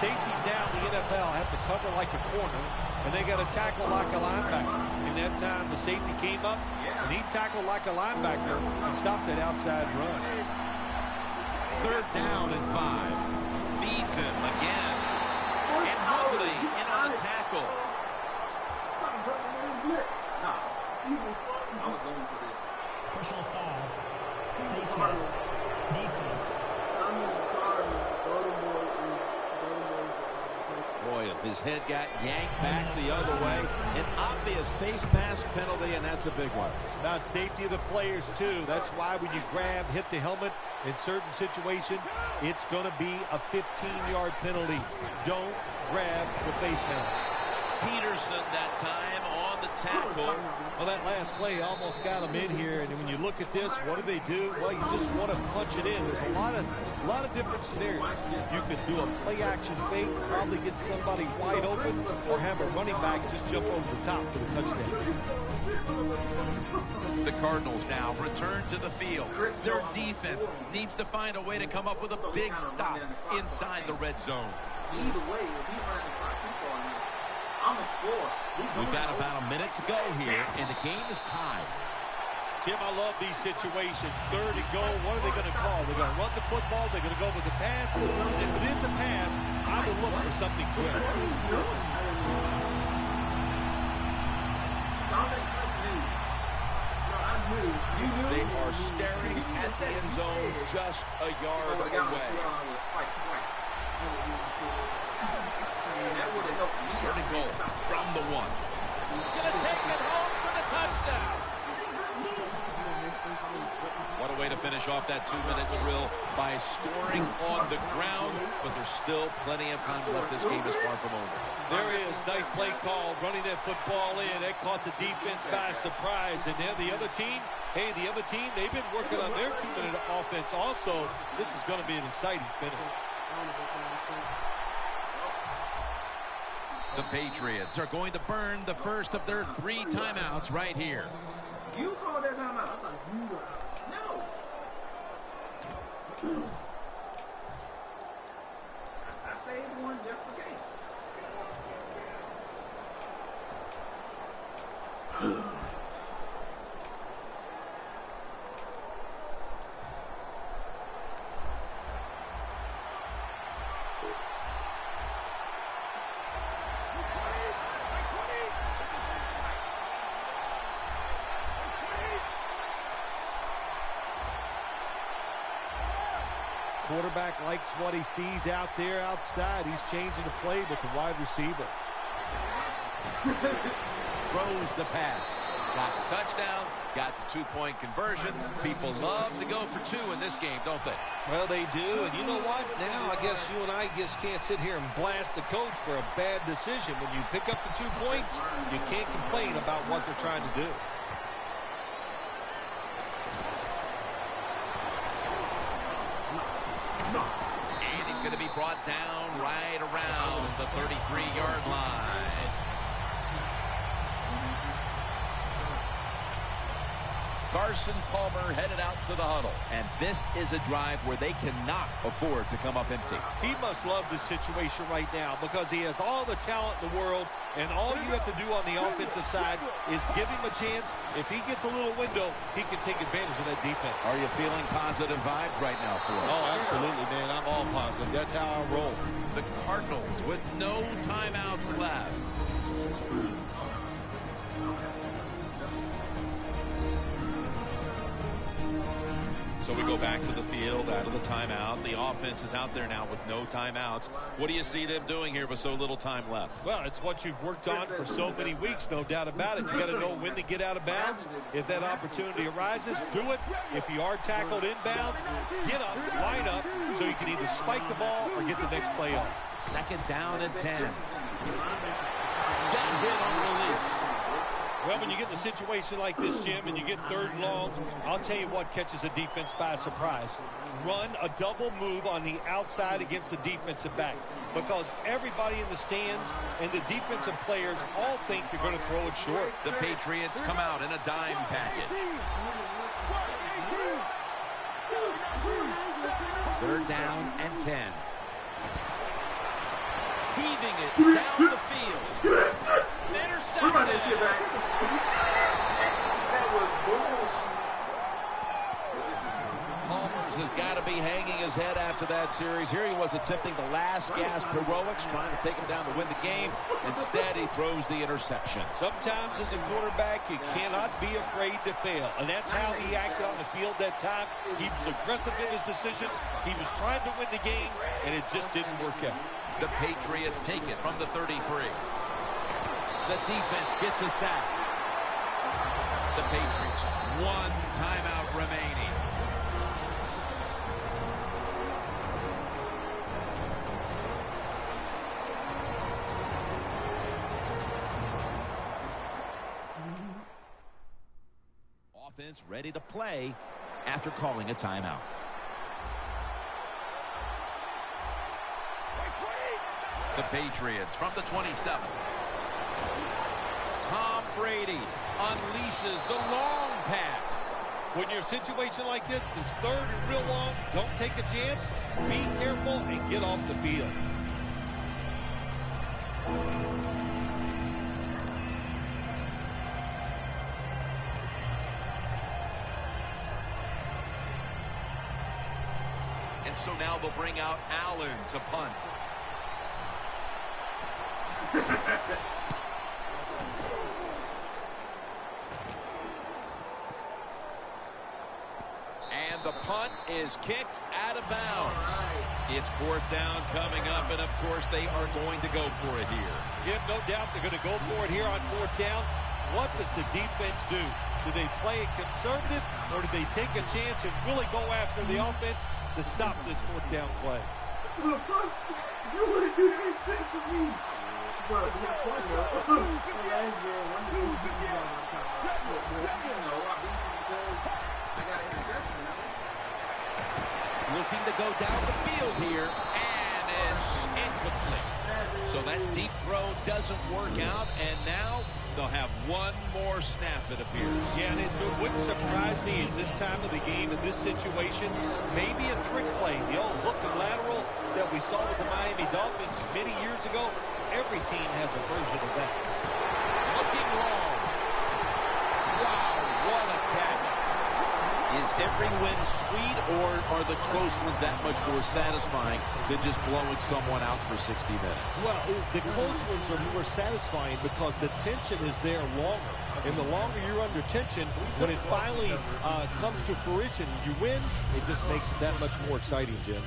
Safeties now in the NFL have to cover like a corner, and they got to tackle like a linebacker. In that time, the safety came up, and he tackled like a linebacker and stopped that outside run. 3rd down and 5. Feeds him again. And Mobley in on the tackle. I was going for this. Personal foul. Face mask. Defense. Boy, if his head got yanked back the other way, an obvious face mask penalty, and that's a big one. It's about safety of the players, too. That's why when you grab, hit the helmet in certain situations, it's going to be a 15-yard penalty. Don't grab the face mask. Peterson that time on the the tackle. Well, that last play almost got them in here, and when you look at this, what do? Well, you just want to punch it in. There's a lot of different scenarios. You could do a play-action fake, probably get somebody wide open, or have a running back just jump over the top for the touchdown. The Cardinals now return to the field. Their defense needs to find a way to come up with a big stop inside the red zone. Either way, if he runs the clock too far now, I'm going to score. We've got about a minute to go here, and the game is tied. Jim, I love these situations. Third and goal, what are they going to call? They're going to run the football, they're going to go with the pass, and if it is a pass, I would look for something quick. They are staring at the end zone just a yard away. Third and goal from the 1. Gonna take it home for the touchdown. What a way to finish off that 2-minute drill by scoring on the ground, but there's still plenty of time left. This game is far from over. There is. Nice play call, running that football in. That caught the defense by surprise. And then the other team, they've been working on their 2-minute offense also. This is going to be an exciting finish. The Patriots are going to burn the first of their 3 timeouts right here. You called that timeout. I thought you were out. No. I saved one just in case. Quarterback likes what he sees out there outside. He's changing the play with the wide receiver. Throws the pass. Got the touchdown. Got the 2-point conversion. People love to go for 2 in this game, don't they? Well, they do. And you know what? Now I guess you and I just can't sit here and blast the coach for a bad decision. When you pick up the 2 points, you can't complain about what they're trying to do. And he's going to be brought down right around the 33-yard line. Carson Palmer headed out to the huddle. And this is a drive where they cannot afford to come up empty. He must love this situation right now because he has all the talent in the world, and all you have to do on the offensive side is give him a chance. If he gets a little window, he can take advantage of that defense. Are you feeling positive vibes right now for him? Oh, absolutely, man. I'm all positive. That's how I roll. The Cardinals with no timeouts left. So we go back to the field out of the timeout. The offense is out there now with no timeouts. What do you see them doing here with so little time left? Well, it's what you've worked on for so many weeks, no doubt about it. You got to know when to get out of bounds. If that opportunity arises, do it. If you are tackled inbounds, get up, line up, so you can either spike the ball or get the next play off. 2nd down and 10. Got hit on release. Well, when you get in a situation like this, Jim, and you get 3rd and long, I'll tell you what catches a defense by surprise. Run a double move on the outside against the defensive back, because everybody in the stands and the defensive players all think they're going to throw it short. The Patriots come out in a dime package. 3rd down and 10. Heaving it down the field. We run that shit back. That was bullshit. Palmer's has got to be hanging his head after that series. Here he was attempting the last gasp heroics, trying to take him down to win the game. Instead, he throws the interception. Sometimes as a quarterback, you cannot be afraid to fail. And that's how he acted on the field that time. He was aggressive in his decisions. He was trying to win the game, and it just didn't work out. The Patriots take it from the 33. The defense gets a sack. The Patriots, 1 timeout remaining. offense ready to play after calling a timeout. The Patriots from the 27. Tom Brady unleashes the long pass. When you're in a situation like this, it's third and real long, don't take a chance, be careful, and get off the field. And so now they'll bring out Allen to punt. And the punt is kicked out of bounds. It's fourth down coming up, and of course they are going to go for it here. Yeah, no doubt they're going to go for it here on fourth down. What does the defense do? Do they play it conservative, or do they take a chance and really go after the offense to stop this fourth down play? You wouldn't do that shit for me. Bro, Looking to go down the field here, and it's incomplete. So that deep throw doesn't work out, and now they'll have one more snap, it appears. Yeah, and it wouldn't surprise me at this time of the game, in this situation, maybe a trick play. The old hook and lateral that we saw with the Miami Dolphins many years ago. Every team has a version of that. Looking long. Wow, what a catch. Is every win sweet, or are the close ones that much more satisfying than just blowing someone out for 60 minutes? Well, the close ones are more satisfying because the tension is there longer. And the longer you're under tension, when it finally comes to fruition, you win, it just makes it that much more exciting, Jim.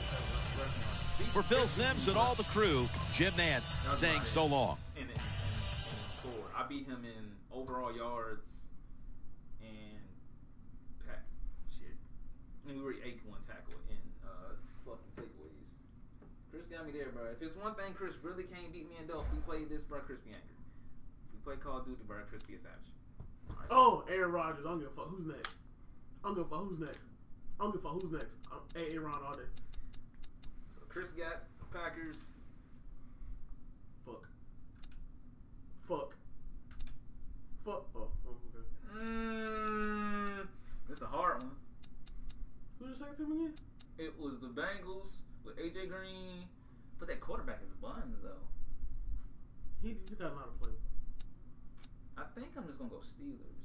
For Phil Simms and all the crew, Jim Nance saying so long. And score. I beat him in overall yards and pack shit. And we were 8-1 tackle in fucking takeaways. Chris got me there, bro. If it's one thing Chris really can't beat me in Dolph, we played this, bro, Chris be angry. We play Call of Duty, bro, Chris be a savage. Right. Oh, Aaron Rodgers. I don't give a fuck who's next. I don't give a fuck who's next. I don't give a fuck who's next. Aaron all day. Chris got Packers. Fuck. Oh, okay. It's a hard one. Who did you say to me again? It was the Bengals with AJ Green. But that quarterback is buns, though. He just got him out of play. I think I'm just gonna go Steelers.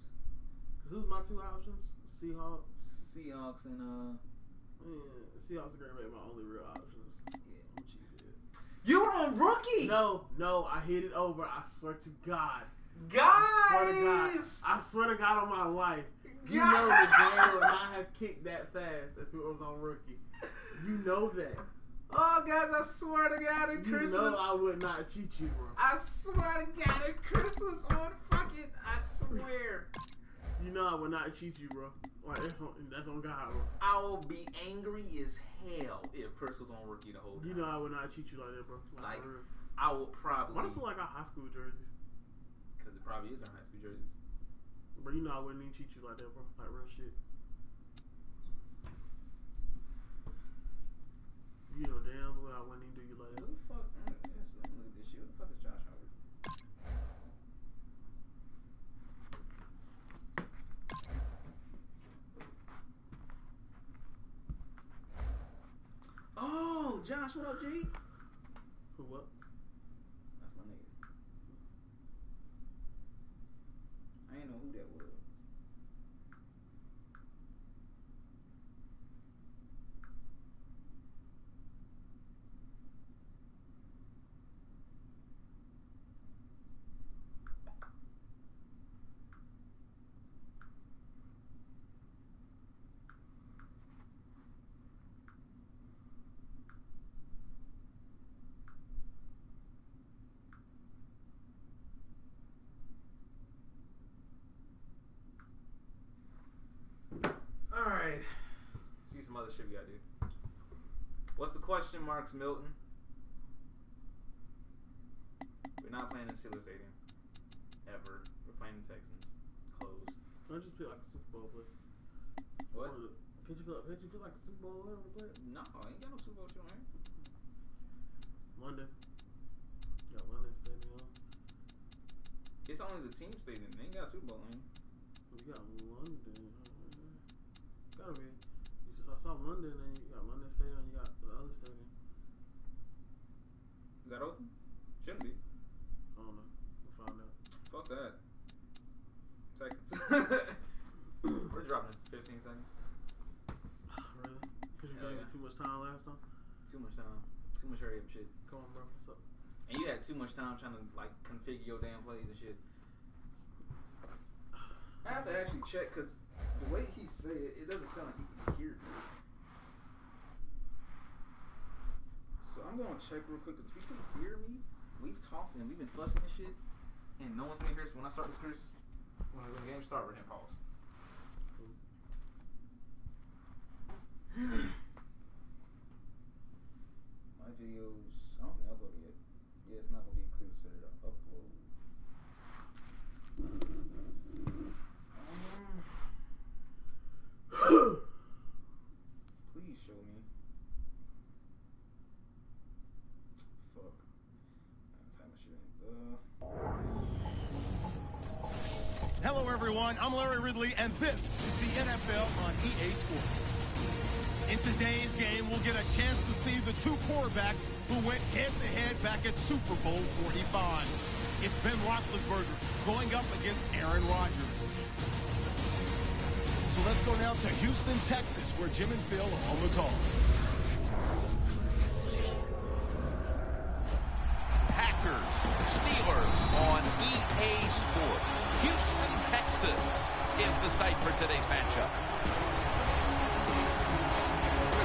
Cause who's my two options? Seahawks and Seahawks are gonna make my only real options. Yeah, you were on rookie. No, I hit it over. I swear to God. Guys! I swear to God on my life. You know the game would not have kicked that fast if it was on rookie. You know that. Oh, guys, I swear to God, if Chris You know I would not cheat you, bro. I swear to God, if Chris was on fucking, I swear. You know I would not cheat you, bro. Like, that's on God, bro. I will be angry as hell if Chris was on rookie the whole time. You know I would not cheat you like that, bro. Like I will probably. Why do I feel like our high school jerseys? Because it probably is our high school jerseys. Bro, you know I wouldn't even cheat you like that, bro. Like real shit. You know damn well I wouldn't even do you like that. Who the fuck? Let me look at this shit. Who the fuck is Josh Howard? Oh, Josh, what up, G? Who what? That's my nigga. I ain't know who that was. Alright. See some other shit we gotta do. What's the question marks, Milton? We're not playing in Steelers Stadium. Ever. We're playing in Texans. Closed. I'll just be like a Super Bowl place. What? Can't you feel like a Super Bowl winner to play it? No, I ain't got no Super Bowl shit on here. London. You got London Stadium. It's only the team stadium. They ain't got Super Bowl in. You got London. Gotta be. I saw London, and you got London Stadium, and you got the other stadium. Is that open? Shouldn't be. I don't know. We'll find out. Fuck that. Texans. We're dropping it to 15 seconds. Really? Because you gave me too much time last time? Too much time. Too much hurry up shit. Come on, bro. What's up? And you had too much time trying to like configure your damn plays and shit. I have to actually check because the way he said it, it doesn't sound like he can hear me. So I'm gonna check real quick because if he can hear me, we've talked and we've been fussing and shit, and no one's been here. So when I start the scripts, when the game starts, we're gonna pause. My videos, I don't think I uploaded yet. Yeah, it's not gonna be considered an upload. Please show me. Fuck. I gotta type my shit in. Hello, everyone. I'm Larry Ridley, and this is the NFL on EA Sports. In today's game, we'll get a chance to see the two quarterbacks who went head-to-head back at Super Bowl 45. It's Ben Roethlisberger going up against Aaron Rodgers. So let's go now to Houston, Texas, where Jim and Phil are on the call. Packers, Steelers on EA Sports. Houston, Texas is the site for today's matchup.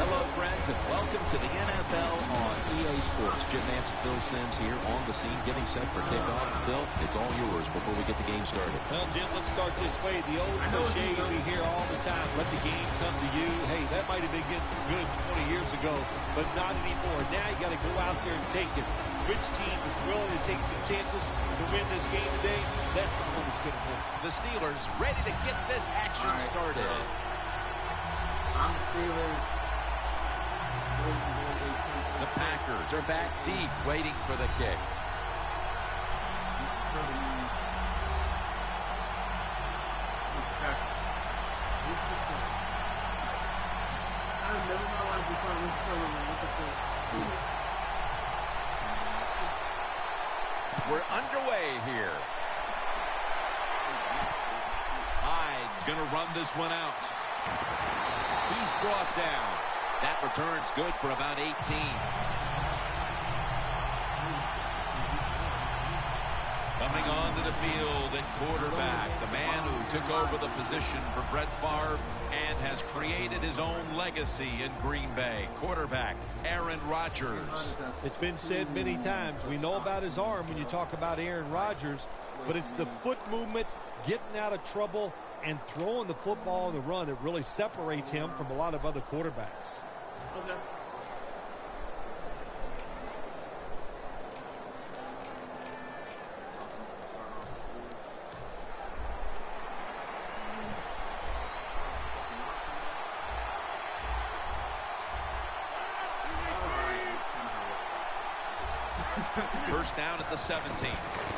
Hello, friends, and welcome to the NFL on EA Sports. Jim Nance and Phil Simms here on the scene, getting set for kickoff. Phil, it's all yours before we get the game started. Well, Jim, let's start this way. The old cliche we hear all the time, let the game come to you. Hey, that might have been good 20 years ago, but not anymore. Now you got to go out there and take it. Which team is willing to take some chances to win this game today? That's the one that's going to win. The Steelers ready to get this action started. I'm the Steelers. The Packers are back deep, waiting for the kick. I've never in my life been called Mr. Sutherland. What the fuck? We're underway here. Hyde's going to run this one out. He's brought down. That return's good for about 18. Coming onto the field at quarterback, the man who took over the position for Brett Favre and has created his own legacy in Green Bay. Quarterback, Aaron Rodgers. It's been said many times, we know about his arm when you talk about Aaron Rodgers, but it's the foot movement, getting out of trouble, and throwing the football on the run that really separates him from a lot of other quarterbacks. Okay. First down at the 17.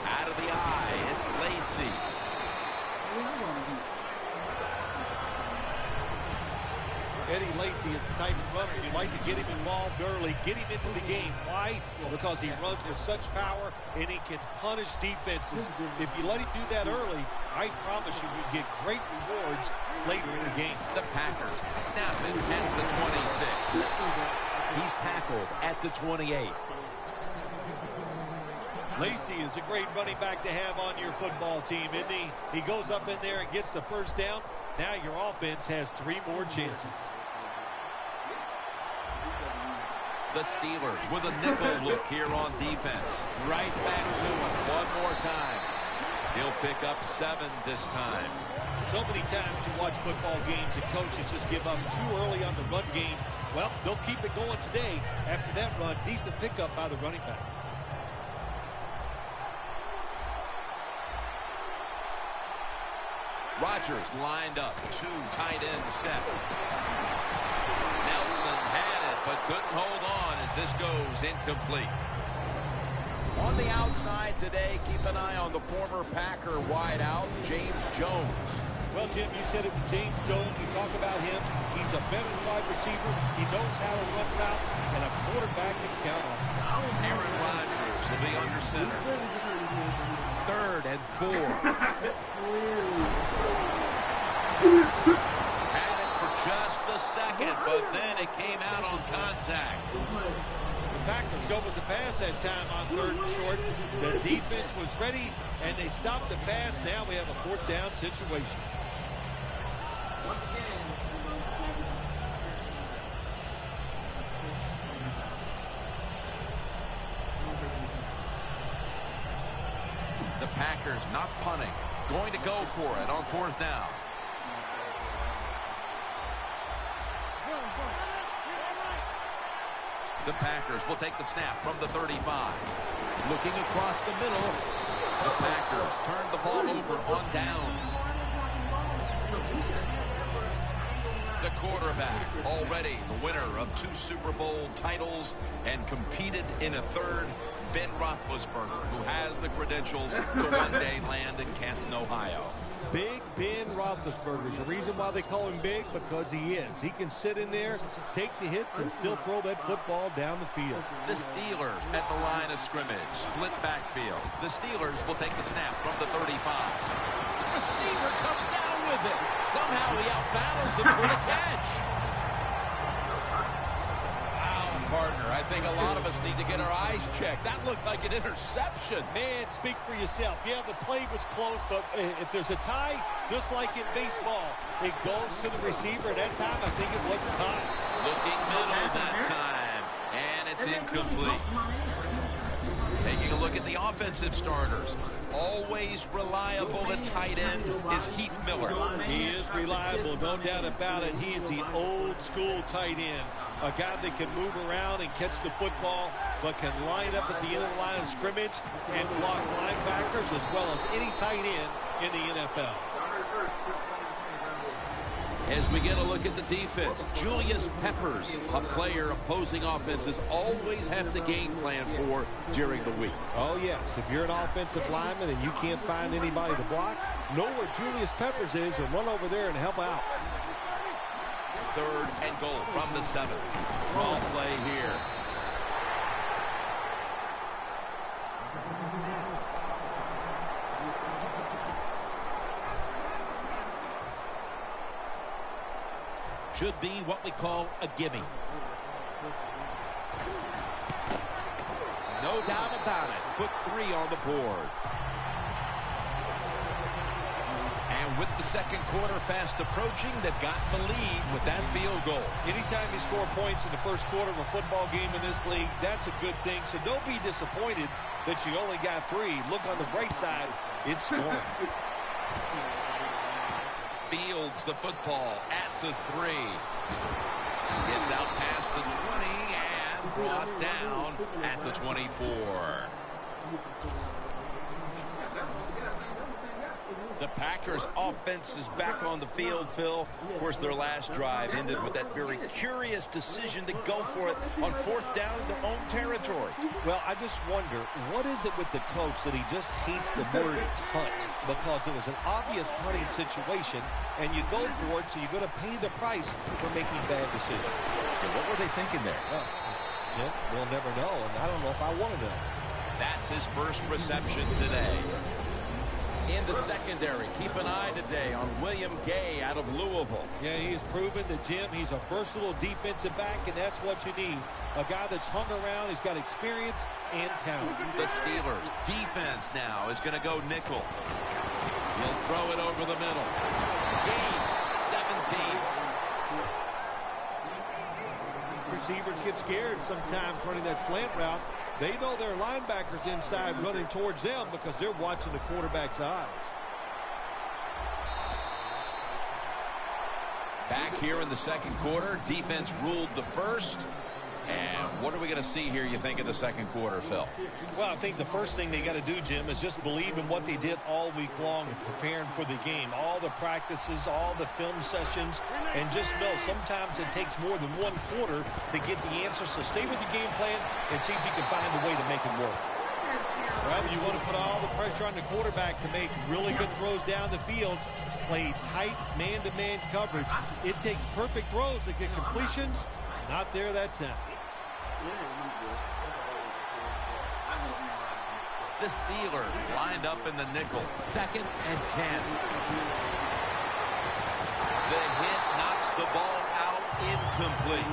Out of the eye, it's Lacy. Eddie Lacy is the type of runner you'd like to get him involved early, get him into the game. Why? Because he runs with such power and he can punish defenses. If you let him do that early, I promise you get great rewards later in the game. The Packers snap it at the 26. He's tackled at the 28. Lacy is a great running back to have on your football team, isn't he? He goes up in there and gets the first down. Now your offense has 3 more chances. The Steelers with a nickel look here on defense. Right back to him one more time. He'll pick up 7 this time. So many times you watch football games and coaches just give up too early on the run game. Well, they'll keep it going today. After that run, decent pickup by the running back. Rodgers lined up. 2 tight ends set. Nelson had it, but couldn't hold on as this goes incomplete. On the outside today, keep an eye on the former Packer wideout, James Jones. Well, Jim, you said it with James Jones. You talk about him. He's a veteran wide receiver. He knows how to run routes, and a quarterback can count on him. Aaron Rodgers will be under center. 3rd and 4. Had it for just a second, but then it came out on contact. The Packers go with the pass that time on 3rd and short. The defense was ready, and they stopped the pass. Now we have a 4th down situation. The Packers not punting. Going to go for it on 4th down. The Packers will take the snap from the 35. Looking across the middle. The Packers turn the ball over on downs. The quarterback, already the winner of 2 Super Bowl titles and competed in a 3rd, Ben Roethlisberger, who has the credentials to one day land in Canton, Ohio. Big Ben Roethlisberger is the reason why they call him big, because he is. He can sit in there, take the hits, and still throw that football down the field. The Steelers at the line of scrimmage, split backfield. The Steelers will take the snap from the 35. The receiver comes down with it. Somehow he outbattles him for the catch. Partner, I think a lot of us need to get our eyes checked. That looked like an interception. Man, speak for yourself. Yeah, the play was close, but if there's a tie, just like in baseball, it goes to the receiver. That time, I think it was a tie. Looking middle that time, and it's incomplete. Taking a look at the offensive starters. Always reliable at tight end is Heath Miller. He is reliable, no doubt about it. He is the old school tight end. A guy that can move around and catch the football, but can line up at the end of the line of scrimmage and block linebackers as well as any tight end in the NFL. As we get a look at the defense, Julius Peppers, a player opposing offenses always have to game plan for during the week. Oh, yes. If you're an offensive lineman and you can't find anybody to block, know where Julius Peppers is and run over there and help out. 3rd and goal from the 7. Draw play here. Should be what we call a gimme. No doubt about it. Put 3 on the board. And with the second quarter fast approaching, they've got the lead with that field goal. Anytime you score points in the first quarter of a football game in this league, that's a good thing. So don't be disappointed that you only got 3. Look on the bright side, it's scoring. Fields the football at the 3. Gets out past the 20 and brought down at the 24. The Packers offense is back on the field, Phil. Of course, their last drive ended with that very curious decision to go for it on 4th down in their own territory. Well, I just wonder, what is it with the coach that he just hates the word punt? Because it was an obvious punting situation, and you go for it, so you're going to pay the price for making bad decisions. Okay, what were they thinking there? Well, Jim, we'll never know, and I don't know if I want to know. That's his first reception today. In the secondary, keep an eye today on William Gay out of Louisville. Yeah, he has proven that, Jim, he's a versatile defensive back, and that's what you need. A guy that's hung around, he's got experience and talent. The Steelers' defense now is going to go nickel. He'll throw it over the middle. Gains 17. Receivers get scared sometimes running that slant route. They know their linebackers inside running towards them because they're watching the quarterback's eyes. Back here in the second quarter, defense ruled the first. And what are we going to see here, you think, in the second quarter, Phil? Well, I think the first thing they got to do, Jim, is just believe in what they did all week long in preparing for the game. All the practices, all the film sessions, and just know sometimes it takes more than one quarter to get the answers. So stay with the game plan and see if you can find a way to make it work. Well, you want to put all the pressure on the quarterback to make really good throws down the field, play tight man-to-man coverage. It takes perfect throws to get completions. Not there that time. The Steelers lined up in the nickel. 2nd and 10. The hit knocks the ball out, incomplete.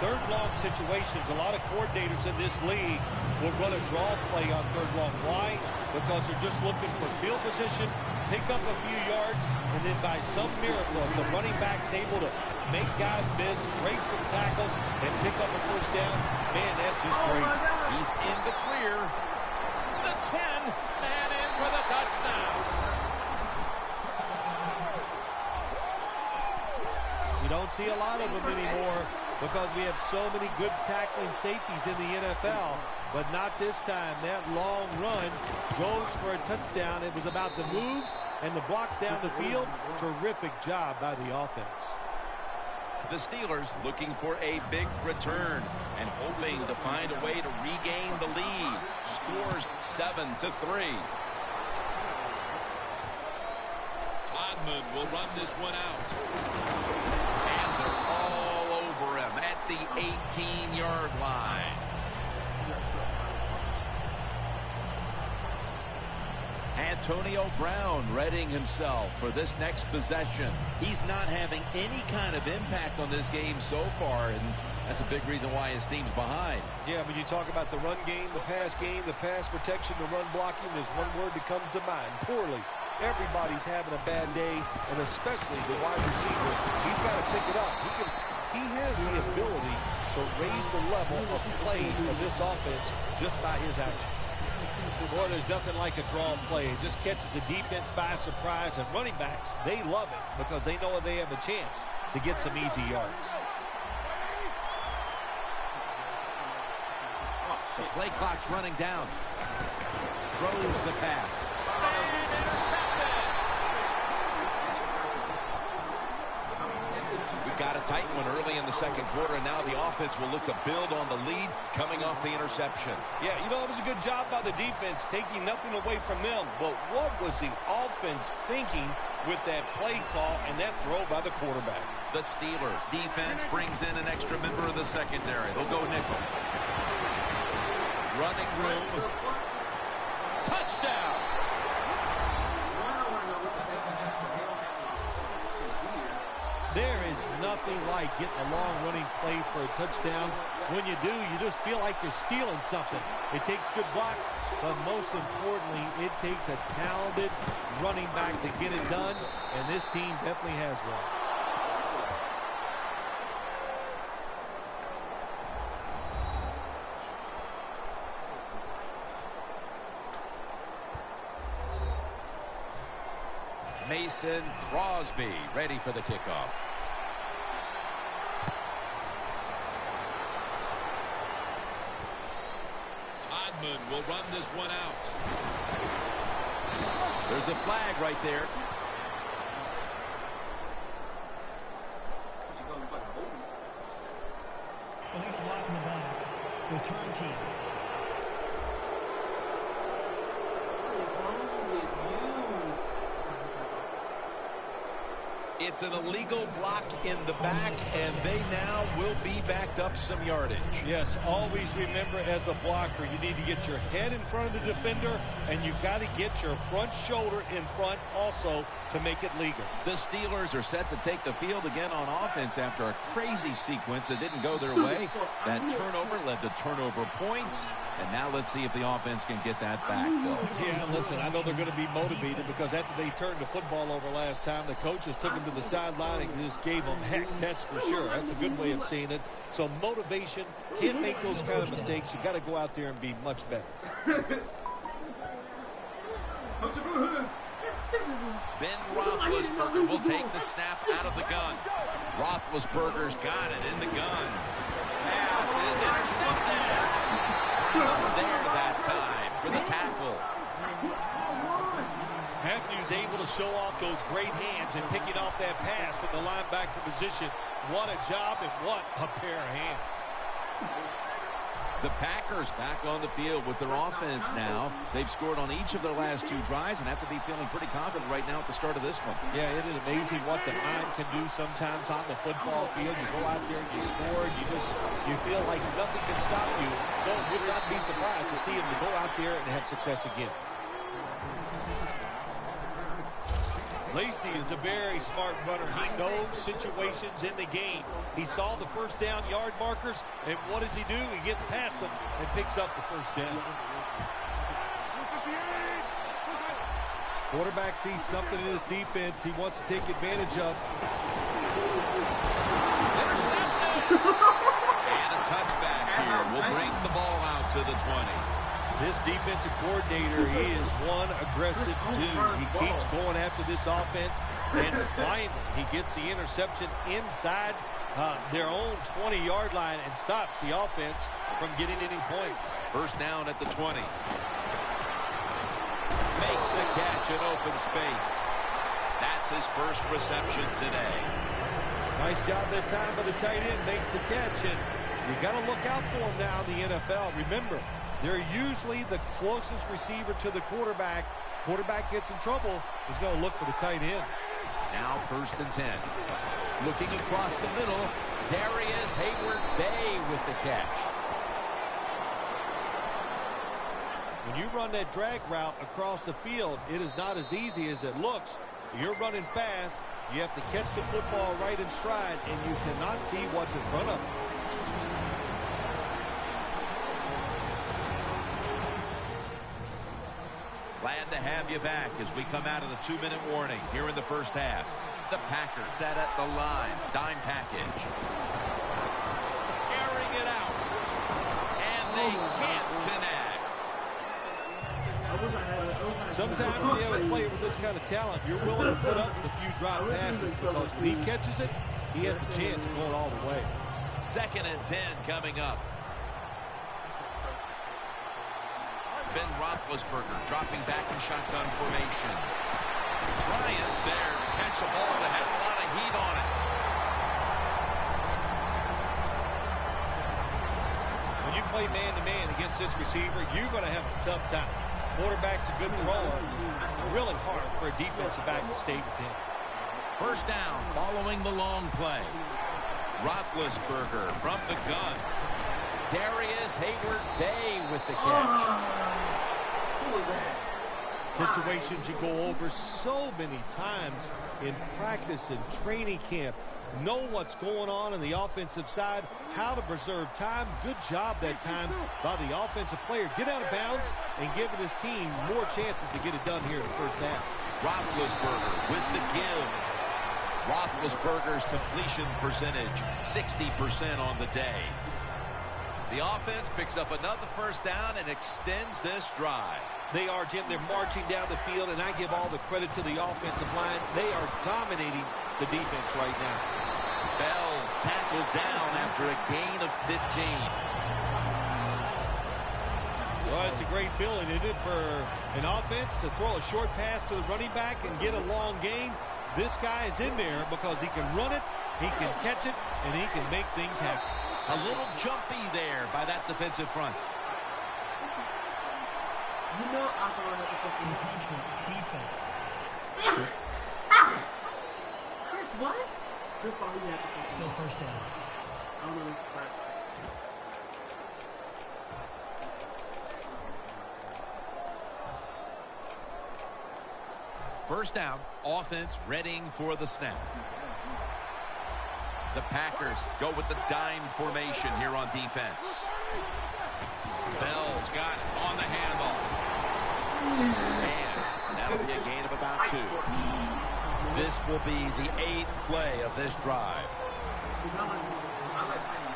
Third long situations, a lot of coordinators in this league will run a draw play on third long. Why? Because they're just looking for field position, pick up a few yards, and then by some miracle, if the running back's able to make guys miss, break some tackles, and pick up a first down, man, that's just great. He's in the clear. The 10, and in for the touchdown. You don't see a lot of them anymore because we have so many good tackling safeties in the NFL, but not this time. That long run goes for a touchdown. It was about the moves and the blocks down the field. Terrific job by the offense. The Steelers looking for a big return and hoping to find a way to regain the lead. Scores 7-3. Todman will run this one out. And they're all over him at the 18-yard line. Antonio Brown readying himself for this next possession. He's not having any kind of impact on this game so far, and that's a big reason why his team's behind. Yeah, when you talk about the run game, the pass protection, the run blocking, there's one word that comes to mind: poorly. Everybody's having a bad day, and especially the wide receiver. He's got to pick it up. He has the ability to raise the level of play of this offense just by his action. Boy, there's nothing like a draw play. It just catches the defense by surprise, and running backs, they love it because they know they have a chance to get some easy yards. The play clock's running down. Throws the pass. And intercepted. We got a tight one early in the second quarter, and now the offense will look to build on the lead coming off the interception. Yeah, you know, it was a good job by the defense, taking nothing away from them. But what was the offense thinking with that play call and that throw by the quarterback? The Steelers defense brings in an extra member of the secondary. They'll go nickel. Running room. Touchdown. There is nothing like getting a long running play for a touchdown. When you do, you just feel like you're stealing something. It takes good blocks, but most importantly, it takes a talented running back to get it done, and this team definitely has one. Mason Crosby ready for the kickoff. Todman will run this one out. There's a flag right there. Illegal block in the back. Return team. It's an illegal block in the back, and they now will be backed up some yardage. Yes, always remember as a blocker, you need to get your head in front of the defender, and you've got to get your front shoulder in front also to make it legal. The Steelers are set to take the field again on offense after a crazy sequence that didn't go their way. That turnover led to turnover points, and now let's see if the offense can get that back, Phil. Yeah, listen, I know they're going to be motivated because after they turned the football over last time, the coaches took them to the sideline and just gave them heck, that's for sure. That's a good way of seeing it. So motivation, can't make those kind of mistakes. You got to go out there and be much better. Ben Roethlisberger will take the snap out of the gun. Roethlisberger's got it in the gun. Pass Lewis is intercepted. It's there that time for the tackle. Matthews able to show off those great hands and picking off that pass from the linebacker position. What a job and what a pair of hands. The Packers back on the field with their offense now. They've scored on each of their last 2 drives and have to be feeling pretty confident right now at the start of this one. Yeah, it is amazing what the mind can do sometimes on the football field. You go out there and you score, and you feel like nothing can stop you. So you would not be surprised to see him to go out there and have success again. Lacey is a very smart runner. He knows situations in the game. He saw the first down yard markers, and what does he do? He gets past them and picks up the first down. Quarterback sees something in his defense he wants to take advantage of. Intercepted! And a touchback here will bring the ball out to the 20. This defensive coordinator, he is one aggressive dude. He keeps going after this offense, and finally he gets the interception inside their own 20-yard line and stops the offense from getting any points. First down at the 20. Makes the catch in open space. That's his first reception today. Nice job that time by the tight end. Makes the catch, and you got to look out for him now in the NFL. Remember, they're usually the closest receiver to the quarterback. Quarterback gets in trouble, he's going to look for the tight end. Now 1st and 10. Looking across the middle, Darius Hayward-Bay with the catch. When you run that drag route across the field, it is not as easy as it looks. You're running fast. You have to catch the football right in stride, and you cannot see what's in front of you. Glad to have you back as we come out of the 2-minute warning here in the first half. The Packers set at the line. Dime package. Airing it out. And they can't connect. Sometimes when you have a player with this kind of talent, you're willing to put up with a few drop passes because when he catches it, he has a chance of going all the way. 2nd and 10 coming up. Ben Roethlisberger dropping back in shotgun formation. Bryant's there to catch the ball that had a lot of heat on it. When you play man-to-man against this receiver, you're going to have a tough time. Quarterback's a good thrower. Really hard for a defensive back to stay with him. First down following the long play. Roethlisberger from the gun. Darius Hayward-Bay with the catch. Situations you go over so many times in practice and training camp. Know what's going on the offensive side, how to preserve time. Good job that time by the offensive player. Get out of bounds and giving his team more chances to get it done here in the first half. Roethlisberger with the give. Roethlisberger's completion percentage, 60% on the day. The offense picks up another first down and extends this drive. They are, Jim. They're marching down the field, and I give all the credit to the offensive line. They are dominating the defense right now. Bell's tackled down after a gain of 15. Well, it's a great feeling, isn't it, for an offense to throw a short pass to the running back and get a long gain. This guy is in there because he can run it, he can catch it, and he can make things happen. A little jumpy there by that defensive front. You know I'm going to have to fucking Encroachment defense. Chris, what? Chris thought he had to fucking. Still first down. I don't know this crap. First down, offense readying for the snap. The Packers go with the dime formation here on defense. Bell's got it on the handoff. And that'll be a gain of about 2. This will be the 8th play of this drive.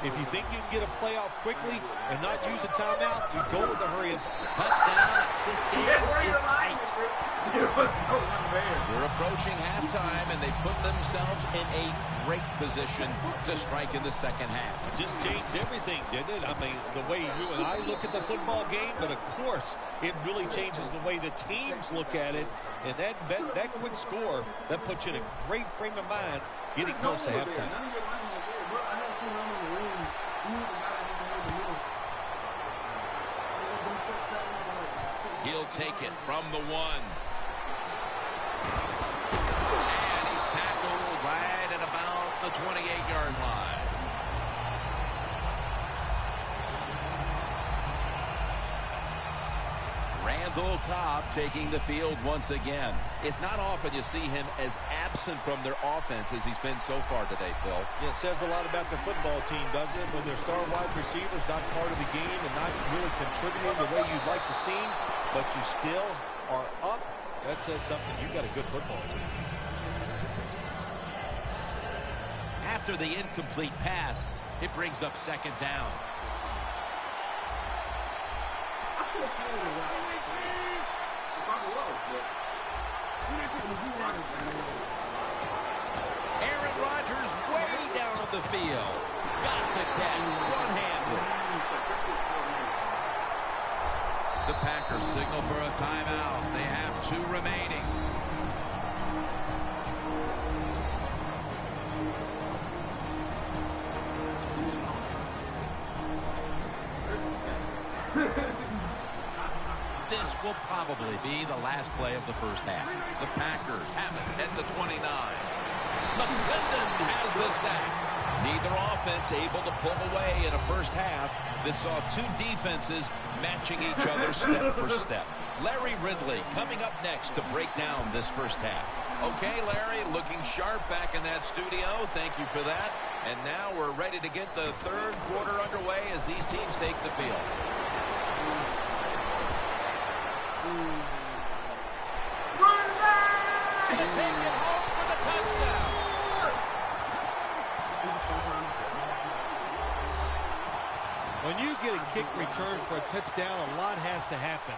If you think you can get a playoff quickly and not use a timeout, you go with a hurry. Touchdown. This game is tight. There was no one there. We're approaching halftime, and they put themselves in a great position to strike in the second half. Just changed everything, didn't it? I mean, the way you and I look at the football game, but of course, it really changes the way the teams look at it. And that quick score, that puts you in a great frame of mind getting close to halftime. He'll take it from the 1. And he's tackled right at about the 28-yard line. Randall Cobb taking the field once again. It's not often you see him as absent from their offense as he's been so far today, Phil. Yeah, it says a lot about the football team, doesn't it? When their star wide receiver's not part of the game and not really contributing the way you'd like to see him, but you still are up. That says something. You've got a good football team. After the incomplete pass, it brings up second down. Aaron Rodgers way down the field. Got the catch. One-handed. The Packers signal for a timeout. They have 2 remaining. This will probably be the last play of the first half. The Packers have it at the 29. McClendon has the sack. Neither offense able to pull away in a first half that saw 2 defenses matching each other step for step. Larry Ridley coming up next to break down this first half. Okay, Larry, looking sharp back in that studio. Thank you for that. And now we're ready to get the third quarter underway as these teams take the field. To take it home for the touchdown. When you get a kick return for a touchdown, a lot has to happen.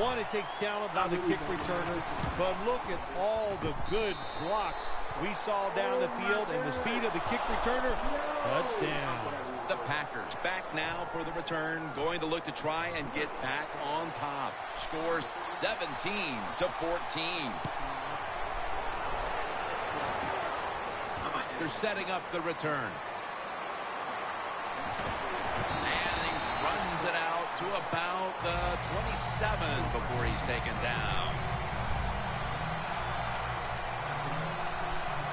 One, it takes talent by the kick returner, but look at all the good blocks we saw down the field and the speed of the kick returner. Touchdown. The Packers back now for the return, going to look to try and get back on top. Scores 17-14. They're setting up the return. And he runs it out to about the 27 before he's taken down.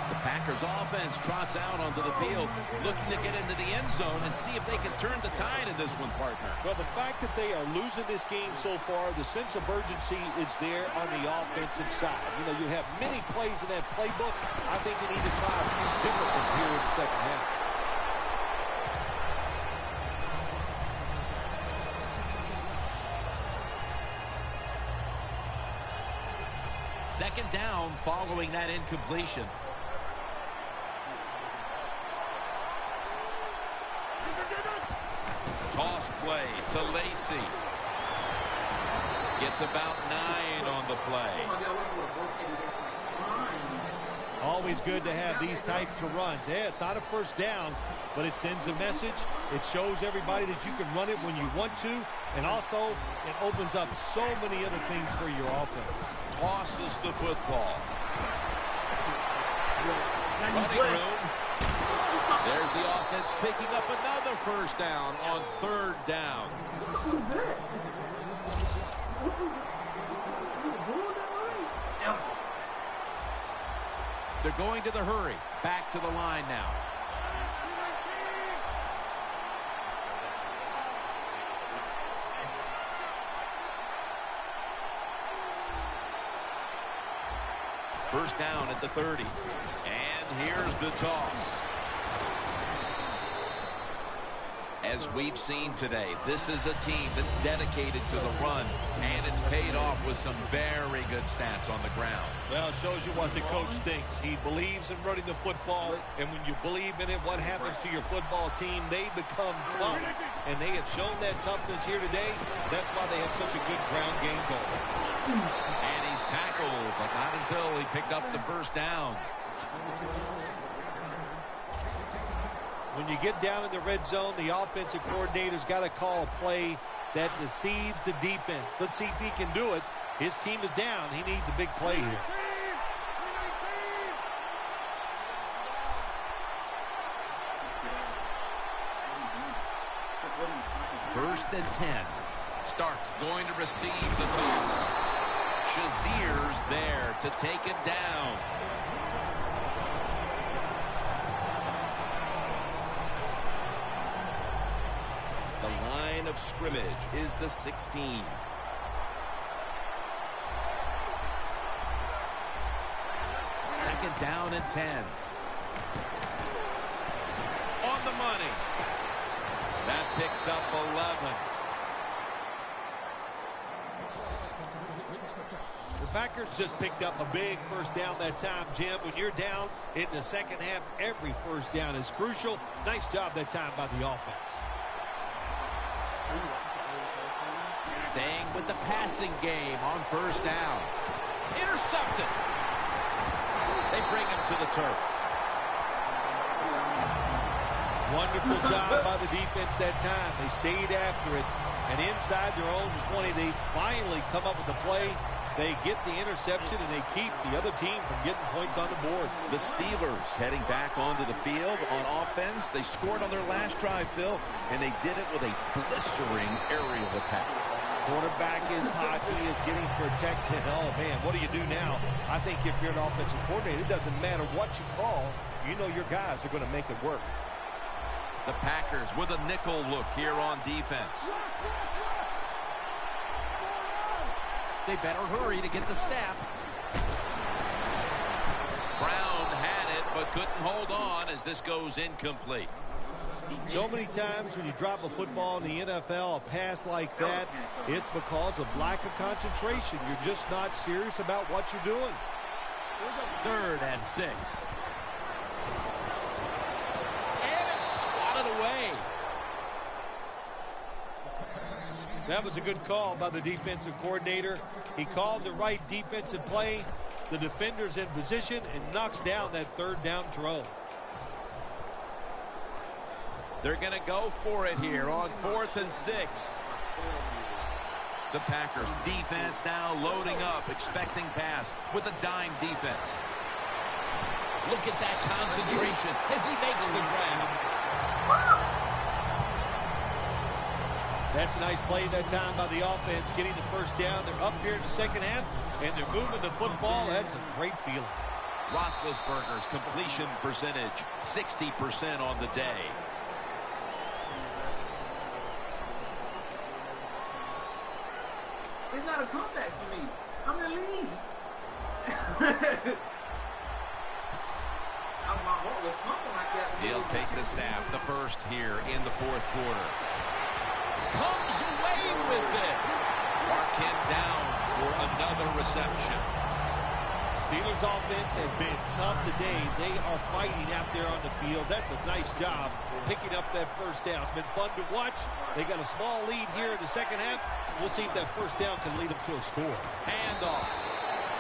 The Packers offense trots out onto the field, looking to get into the end zone and see if they can turn the tide in this one, partner. Well, the fact that they are losing this game so far, the sense of urgency is there on the offensive side. You know, you have many plays in that playbook. I think they need to try a few different ones here in the second half. Second down following that incompletion. Toss play to Lacy. Gets about 9 on the play. Always good to have these types of runs. Yeah, it's not a first down, but it sends a message. It shows everybody that you can run it when you want to, and also it opens up so many other things for your offense. Tosses the football. Running room. There's the offense picking up another first down on third down. Who's that? They're going to the hurry. Back to the line now. First down at the 30. And here's the toss. As we've seen today, this is a team that's dedicated to the run, and it's paid off with some very good stats on the ground. Well, it shows you what the coach thinks. He believes in running the football, and when you believe in it, what happens to your football team? They become tough, and they have shown that toughness here today. That's why they have such a good ground game going. And he he's tackled, but not until he picked up the first down. When you get down in the red zone, the offensive coordinator's got to call a play that deceives the defense. Let's see if he can do it. His team is down. He needs a big play here. First and 10. Starks going to receive the toss. Shazier's there to take him down. The line of scrimmage is the 16. Second down and 10. On the money. That picks up 11. The Packers just picked up a big first down that time, Jim. When you're down in the second half, every first down is crucial. Nice job that time by the offense. Staying with the passing game on first down. Intercepted. They bring him to the turf. Wonderful job by the defense that time. They stayed after it. And inside their own 20, they finally come up with the play. They get the interception, and they keep the other team from getting points on the board. The Steelers heading back onto the field on offense. They scored on their last drive, Phil, and they did it with a blistering aerial attack. Quarterback is hot. He is getting protected. Oh, man, what do you do now? I think if you're an offensive coordinator, it doesn't matter what you call. You know your guys are going to make it work. The Packers with a nickel look here on defense. They better hurry to get the snap. Brown had it, but couldn't hold on as this goes incomplete. So many times when you drop a football in the NFL, a pass like that, it's because of lack of concentration. You're just not serious about what you're doing. Third and 6. And it's swatted away. That was a good call by the defensive coordinator. He called the right defensive play. The defender's in position and knocks down that third down throw. They're going to go for it here on 4th and 6. The Packers defense now loading up, expecting pass with a dime defense. Look at that concentration as he makes the grab. That's a nice play that time by the offense, getting the first down. They're up here in the second half, and they're moving the football. That's a great feeling. Roethlisberger's completion percentage, 60% on the day. It's not a comeback for me. I'm in the lead. My heart was pumping like that. He'll take the snap, the first here in the 4th quarter. Comes away with it. Mark him down for another reception. Steelers offense has been tough today. They are fighting out there on the field. That's a nice job picking up that first down. It's been fun to watch. They got a small lead here in the second half. We'll see if that first down can lead them to a score. Handoff.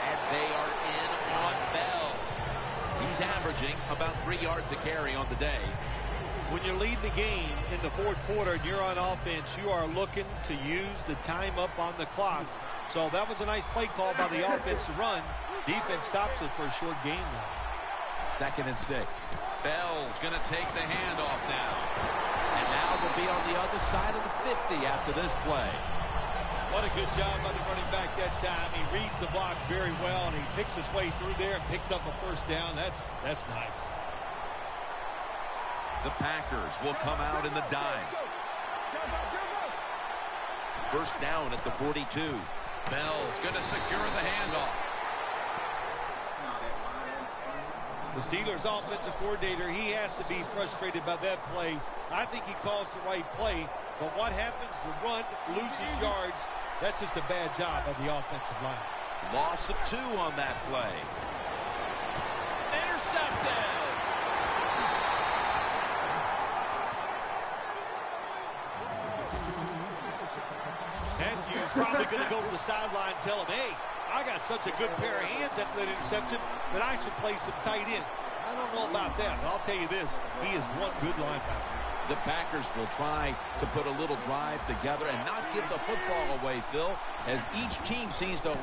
And they are in on Bell. He's averaging about 3 yards a carry on the day. When you're leading the game in the 4th quarter and you're on offense, you are looking to use the time up on the clock. So that was a nice play call by the offense to run. Defense stops it for a short game now. 2nd and 6. Bell's going to take the handoff now. And now they'll be on the other side of the 50 after this play. What a good job by the running back that time. He reads the blocks very well, and he picks his way through there and picks up a first down. That's nice. The Packers will come out in the dime. First down at the 42. Bell's going to secure the handoff. The Steelers offensive coordinator, he has to be frustrated by that play. I think he calls the right play, but what happens? The run loses yards. That's just a bad job by the offensive line. Loss of 2 on that play. Intercepted. Matthew's probably going to go to the sideline and tell him, hey, I got such a good pair of hands after that interception that I should play some tight end. I don't know about that, but I'll tell you this. He is one good linebacker. The Packers will try to put a little drive together and not give the football away, Phil, as each team seems to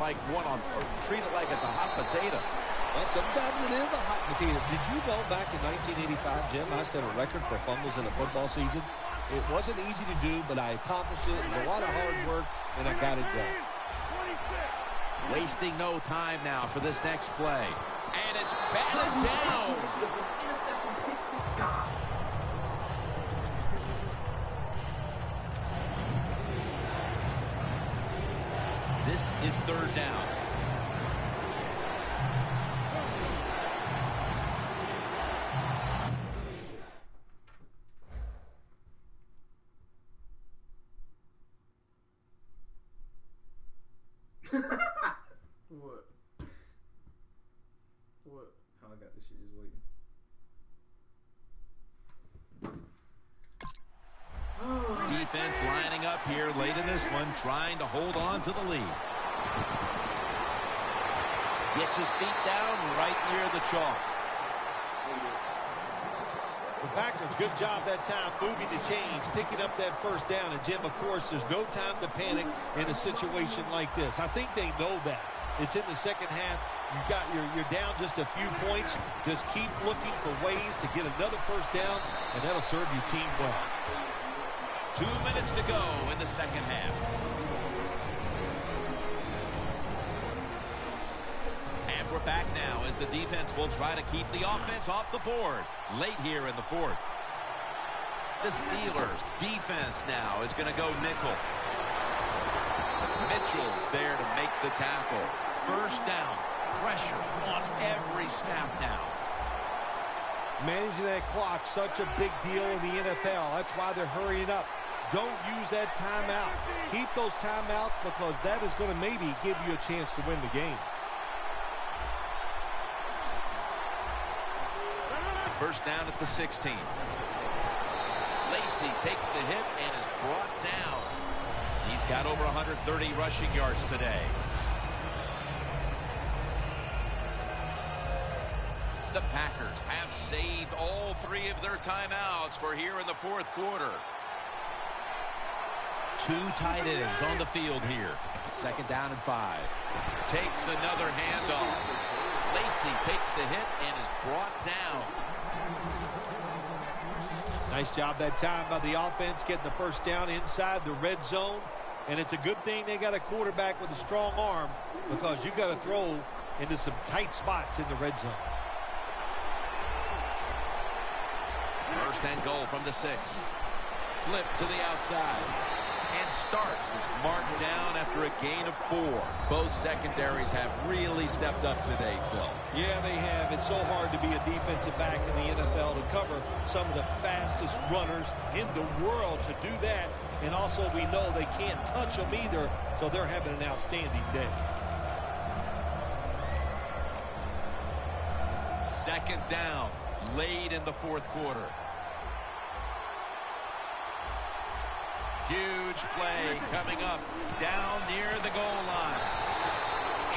treat it like it's a hot potato. Well, sometimes it is a hot potato. Did you know back in 1985, Jim, I set a record for fumbles in a football season? It wasn't easy to do, but I accomplished it. It was a lot of hard work, and I got it done. Wasting no time now for this next play. And it's batted down. Interception, pick six, God. This is third down. What? What? How I got this shit just waiting. Defense lining up here late in this one, trying to hold on to the lead. Gets his feet down right near the chalk. The Packers, good job that time moving the chains, picking up that first down. And, Jim, of course, there's no time to panic in a situation like this. I think they know that. It's in the second half. You're down just a few points. Just keep looking for ways to get another first down, and that'll serve your team well. 2 minutes to go in the second half. And we're back now as the defense will try to keep the offense off the board late here in the fourth. The Steelers' defense now is going to go nickel. Mitchell's there to make the tackle. First down. Pressure on every snap now. Managing that clock, such a big deal in the NFL. That's why they're hurrying up. Don't use that timeout. Keep those timeouts because that is going to maybe give you a chance to win the game. First down at the 16. Lacy takes the hit and is brought down. He's got over 130 rushing yards today. The Packers have saved all three of their timeouts for here in the fourth quarter. Two tight ends on the field here. Second down and 5. Takes another handoff. Lacy takes the hit and is brought down. Nice job that time by the offense getting the first down inside the red zone. And it's a good thing they got a quarterback with a strong arm because you got to throw into some tight spots in the red zone. First and goal from the 6. Flip to the outside. And Starks is marked down after a gain of 4. Both secondaries have really stepped up today, Phil. Yeah, they have. It's so hard to be a defensive back in the NFL to cover some of the fastest runners in the world to do that. And also we know they can't touch them either, so they're having an outstanding day. Second down, late in the fourth quarter. Huge play coming up down near the goal line.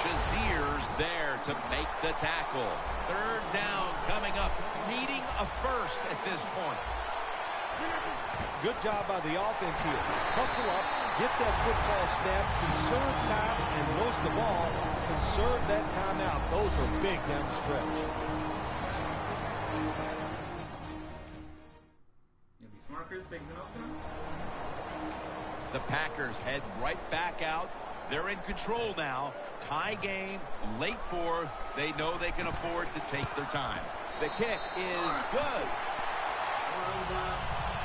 Shazier's there to make the tackle. Third down coming up, needing a first at this point. Good job by the offense here. Hustle up, get that football snap, conserve time, and most of all, conserve that timeout. Those are big down the stretch. You'll be smart, Chris, taking it up there. The Packers head right back out. They're in control now. Tie game, late fourth. They know they can afford to take their time. The kick is good.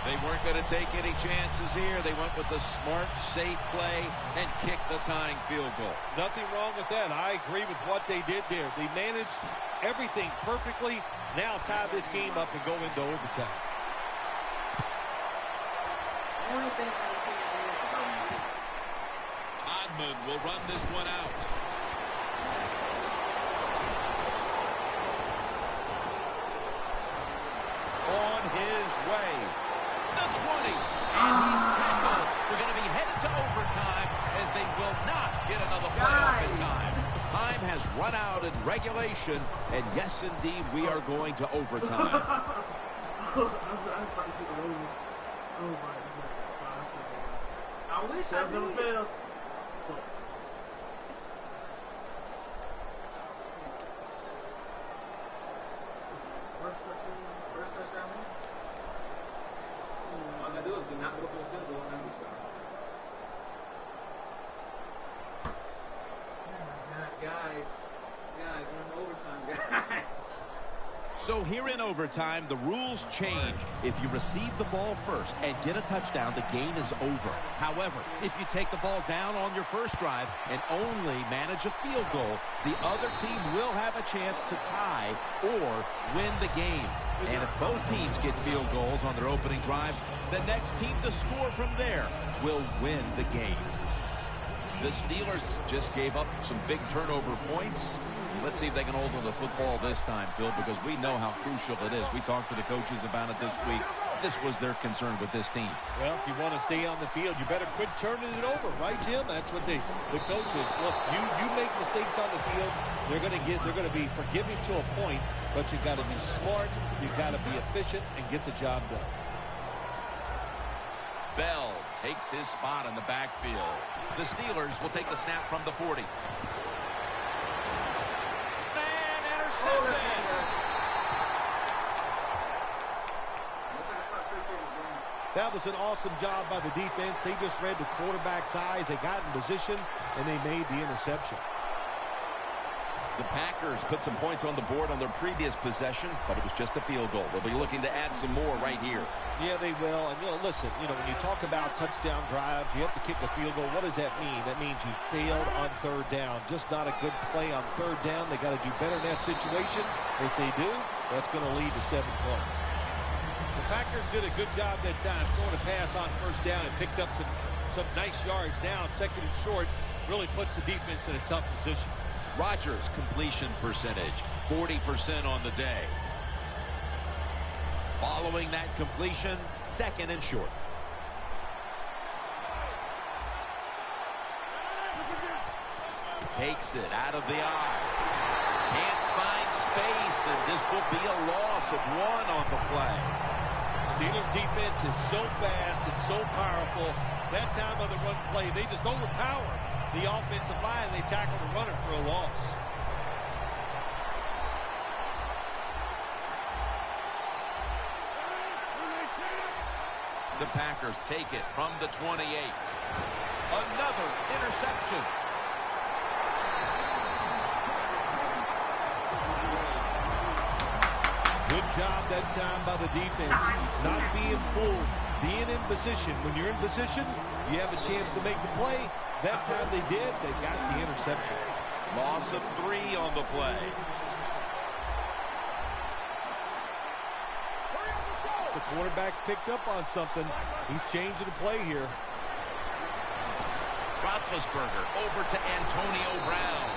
They weren't going to take any chances here. They went with the smart, safe play and kicked the tying field goal. Nothing wrong with that. I agree with what they did there. They managed everything perfectly. Now tie this game up and go into overtime. Hodman will run this one out. On his way. The 20. And he's tackled. We're going to be headed to overtime as they will not get another playoff in time. Time has run out in regulation, and yes, indeed, we are going to overtime. I wish I did. First touchdown. All I gotta do is not go for a field goal and we start. Guys, we're in overtime, guys. So here in overtime, the rules change. If you receive the ball first and get a touchdown, the game is over. However, if you take the ball down on your first drive and only manage a field goal, the other team will have a chance to tie or win the game. And if both teams get field goals on their opening drives, the next team to score from there will win the game. The Steelers just gave up some big turnover points. Let's see if they can hold on to the football this time, Phil, because we know how crucial it is. We talked to the coaches about it this week. This was their concern with this team. Well, if you want to stay on the field, you better quit turning it over, right, Jim? That's what the coaches look. You make mistakes on the field, they're going to be forgiving to a point, but you got to be smart, you got to be efficient, and get the job done. Bell takes his spot in the backfield. The Steelers will take the snap from the 40. And intercepted. That was an awesome job by the defense. They just read the quarterback's eyes. They got in position, and they made the interception. The Packers put some points on the board on their previous possession, but it was just a field goal. They'll be looking to add some more right here. Yeah, they will. And, listen, when you talk about touchdown drives, you have to kick a field goal. What does that mean? That means you failed on third down. Just not a good play on third down. They got to do better in that situation. If they do, that's going to lead to 7 points. The Packers did a good job that time throwing a pass on first down and picked up some nice yards. Now, second and short, really puts the defense in a tough position. Rodgers' completion percentage, 40% on the day. Following that completion, second and short. Takes it out of the eye. Can't find space, and this will be a loss of 1 on the play. Steelers defense is so fast and so powerful. That time of the run play, they just overpower the offensive line, and they tackle the runner for a loss. The Packers take it from the 28. Another interception. Good job that time by the defense. Not being fooled. Being in position. When you're in position, you have a chance to make the play. That time they did. They got the interception. Loss of 3 on the play. The quarterback's picked up on something. He's changing the play here. Roethlisberger over to Antonio Brown.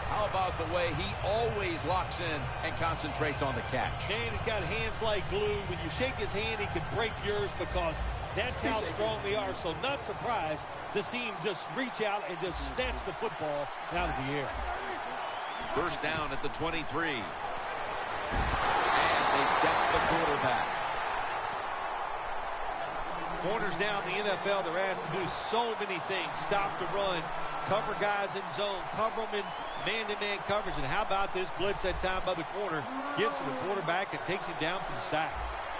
How about the way he always locks in and concentrates on the catch? And he's got hands like glue. When you shake his hand, he can break yours because that's how strong they are. So not surprised to see him just reach out and just snatch the football out of the air. First down at the 23. And they down the quarterback. Corners down in the NFL, they're asked to do so many things. Stop the run, cover guys in zone, cover them in man-to-man coverage. And how about this blitz that time by the corner? Gets to the quarterback and takes him down for the sack.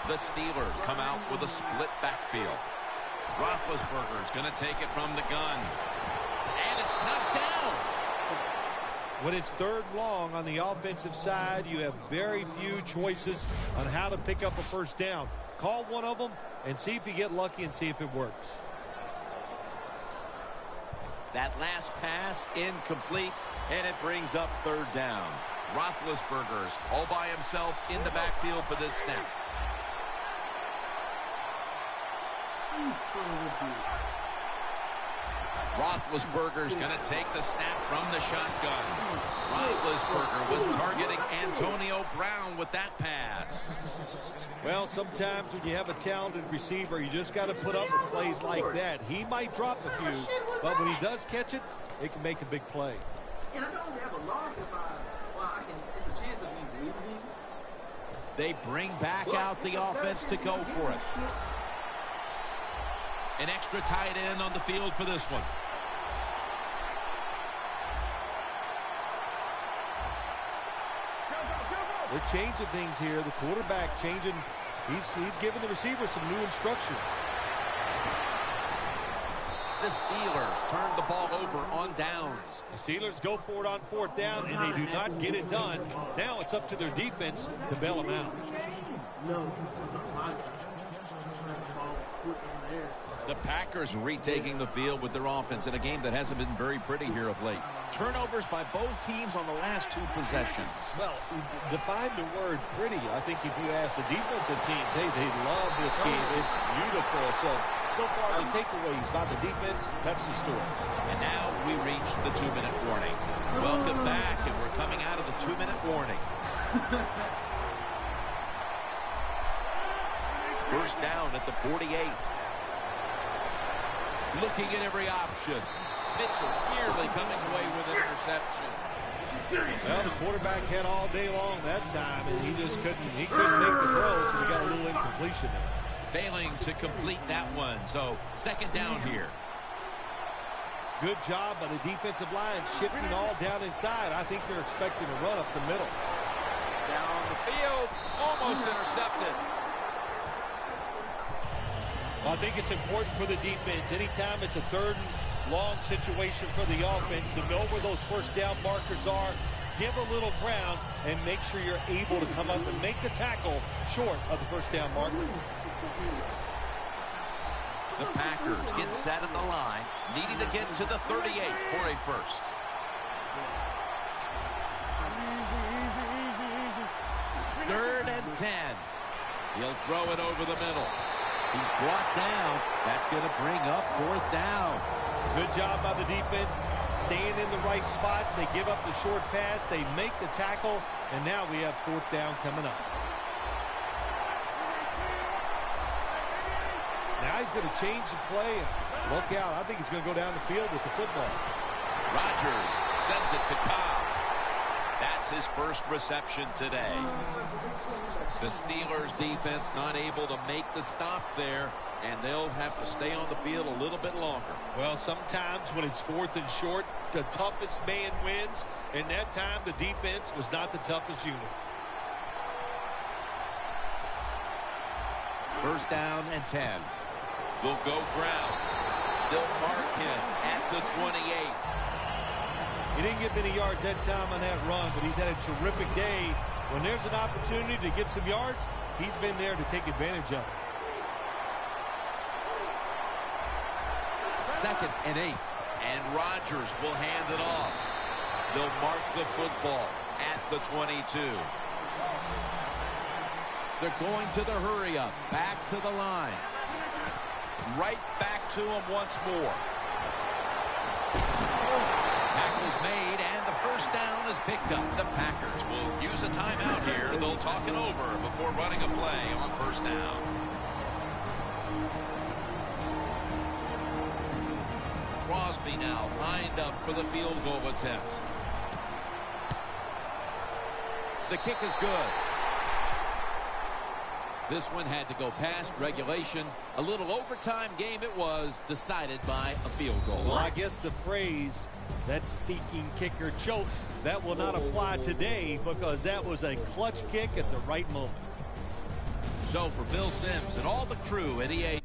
The Steelers come out with a split backfield. Roethlisberger is going to take it from the gun. And it's knocked down. When it's third and long on the offensive side, you have very few choices on how to pick up a first down. Call one of them and see if you get lucky and see if it works. That last pass incomplete, and it brings up third down. Roethlisberger's all by himself in the backfield for this snap. Roethlisberger's going to take the snap from the shotgun. Roethlisberger was targeting Antonio Brown with that pass. Well, sometimes when you have a talented receiver, you just got to put up with plays like that. He might drop a few, but when he does catch it, it can make a big play. And I don't have a loss if there's a chance of me losing. They bring back out the offense to go for it. An extra tight end on the field for this one. They're changing things here. The quarterback changing. He's giving the receiver some new instructions. The Steelers turn the ball over on downs. The Steelers go for it on 4th down, and they do not get it done. Now it's up to their defense to bail them out. No. The Packers retaking the field with their offense in a game that hasn't been very pretty here of late. Turnovers by both teams on the last 2 possessions. Well, define the word pretty. I think if you ask the defensive teams, hey, they love this game. It's beautiful. So far, the takeaways by the defense, that's the story. And now we reach the 2-minute warning. Welcome back, and we're coming out of the 2-minute warning. First down at the 48. Looking at every option. Mitchell clearly coming away with an interception. Well, the quarterback had all day long that time, and he couldn't make the throw, so we got a little incompletion there. Failing to complete that one, so second down here. Good job by the defensive line, shifting all down inside. I think they're expecting a run up the middle. Down the field, almost intercepted. I think it's important for the defense. Anytime it's a 3rd and long situation for the offense, to know where those first down markers are, give a little ground, and make sure you're able to come up and make the tackle short of the first down marker. The Packers get set at the line, needing to get to the 38 for a first. Third and 10. He'll throw it over the middle. He's brought down. That's going to bring up 4th down. Good job by the defense, staying in the right spots. They give up the short pass. They make the tackle, and now we have 4th down coming up. Now he's going to change the play. And look out. I think he's going to go down the field with the football. Rodgers sends it to Cobb. That's his first reception today. The Steelers defense not able to make the stop there, and they'll have to stay on the field a little bit longer. Well, sometimes when it's 4th and short, the toughest man wins, and that time the defense was not the toughest unit. First down and 10. They'll go ground. They'll mark him at the 28. He didn't get many yards that time on that run, but he's had a terrific day. When there's an opportunity to get some yards, he's been there to take advantage of it. 2nd and 8. And Rodgers will hand it off. They'll mark the football at the 22. They're going to the hurry up. Back to the line. Right back to him once more. Tackle's made, and the first down is picked up. The Packers will use a timeout here. They'll talk it over before running a play on first down. Crosby now lined up for the field goal attempt. The kick is good. This one had to go past regulation. A little overtime game it was, decided by a field goal. Well, I guess the phrase, that stinking kicker choked, that will not apply today because that was a clutch kick at the right moment. So for Bill Sims and all the crew at EA.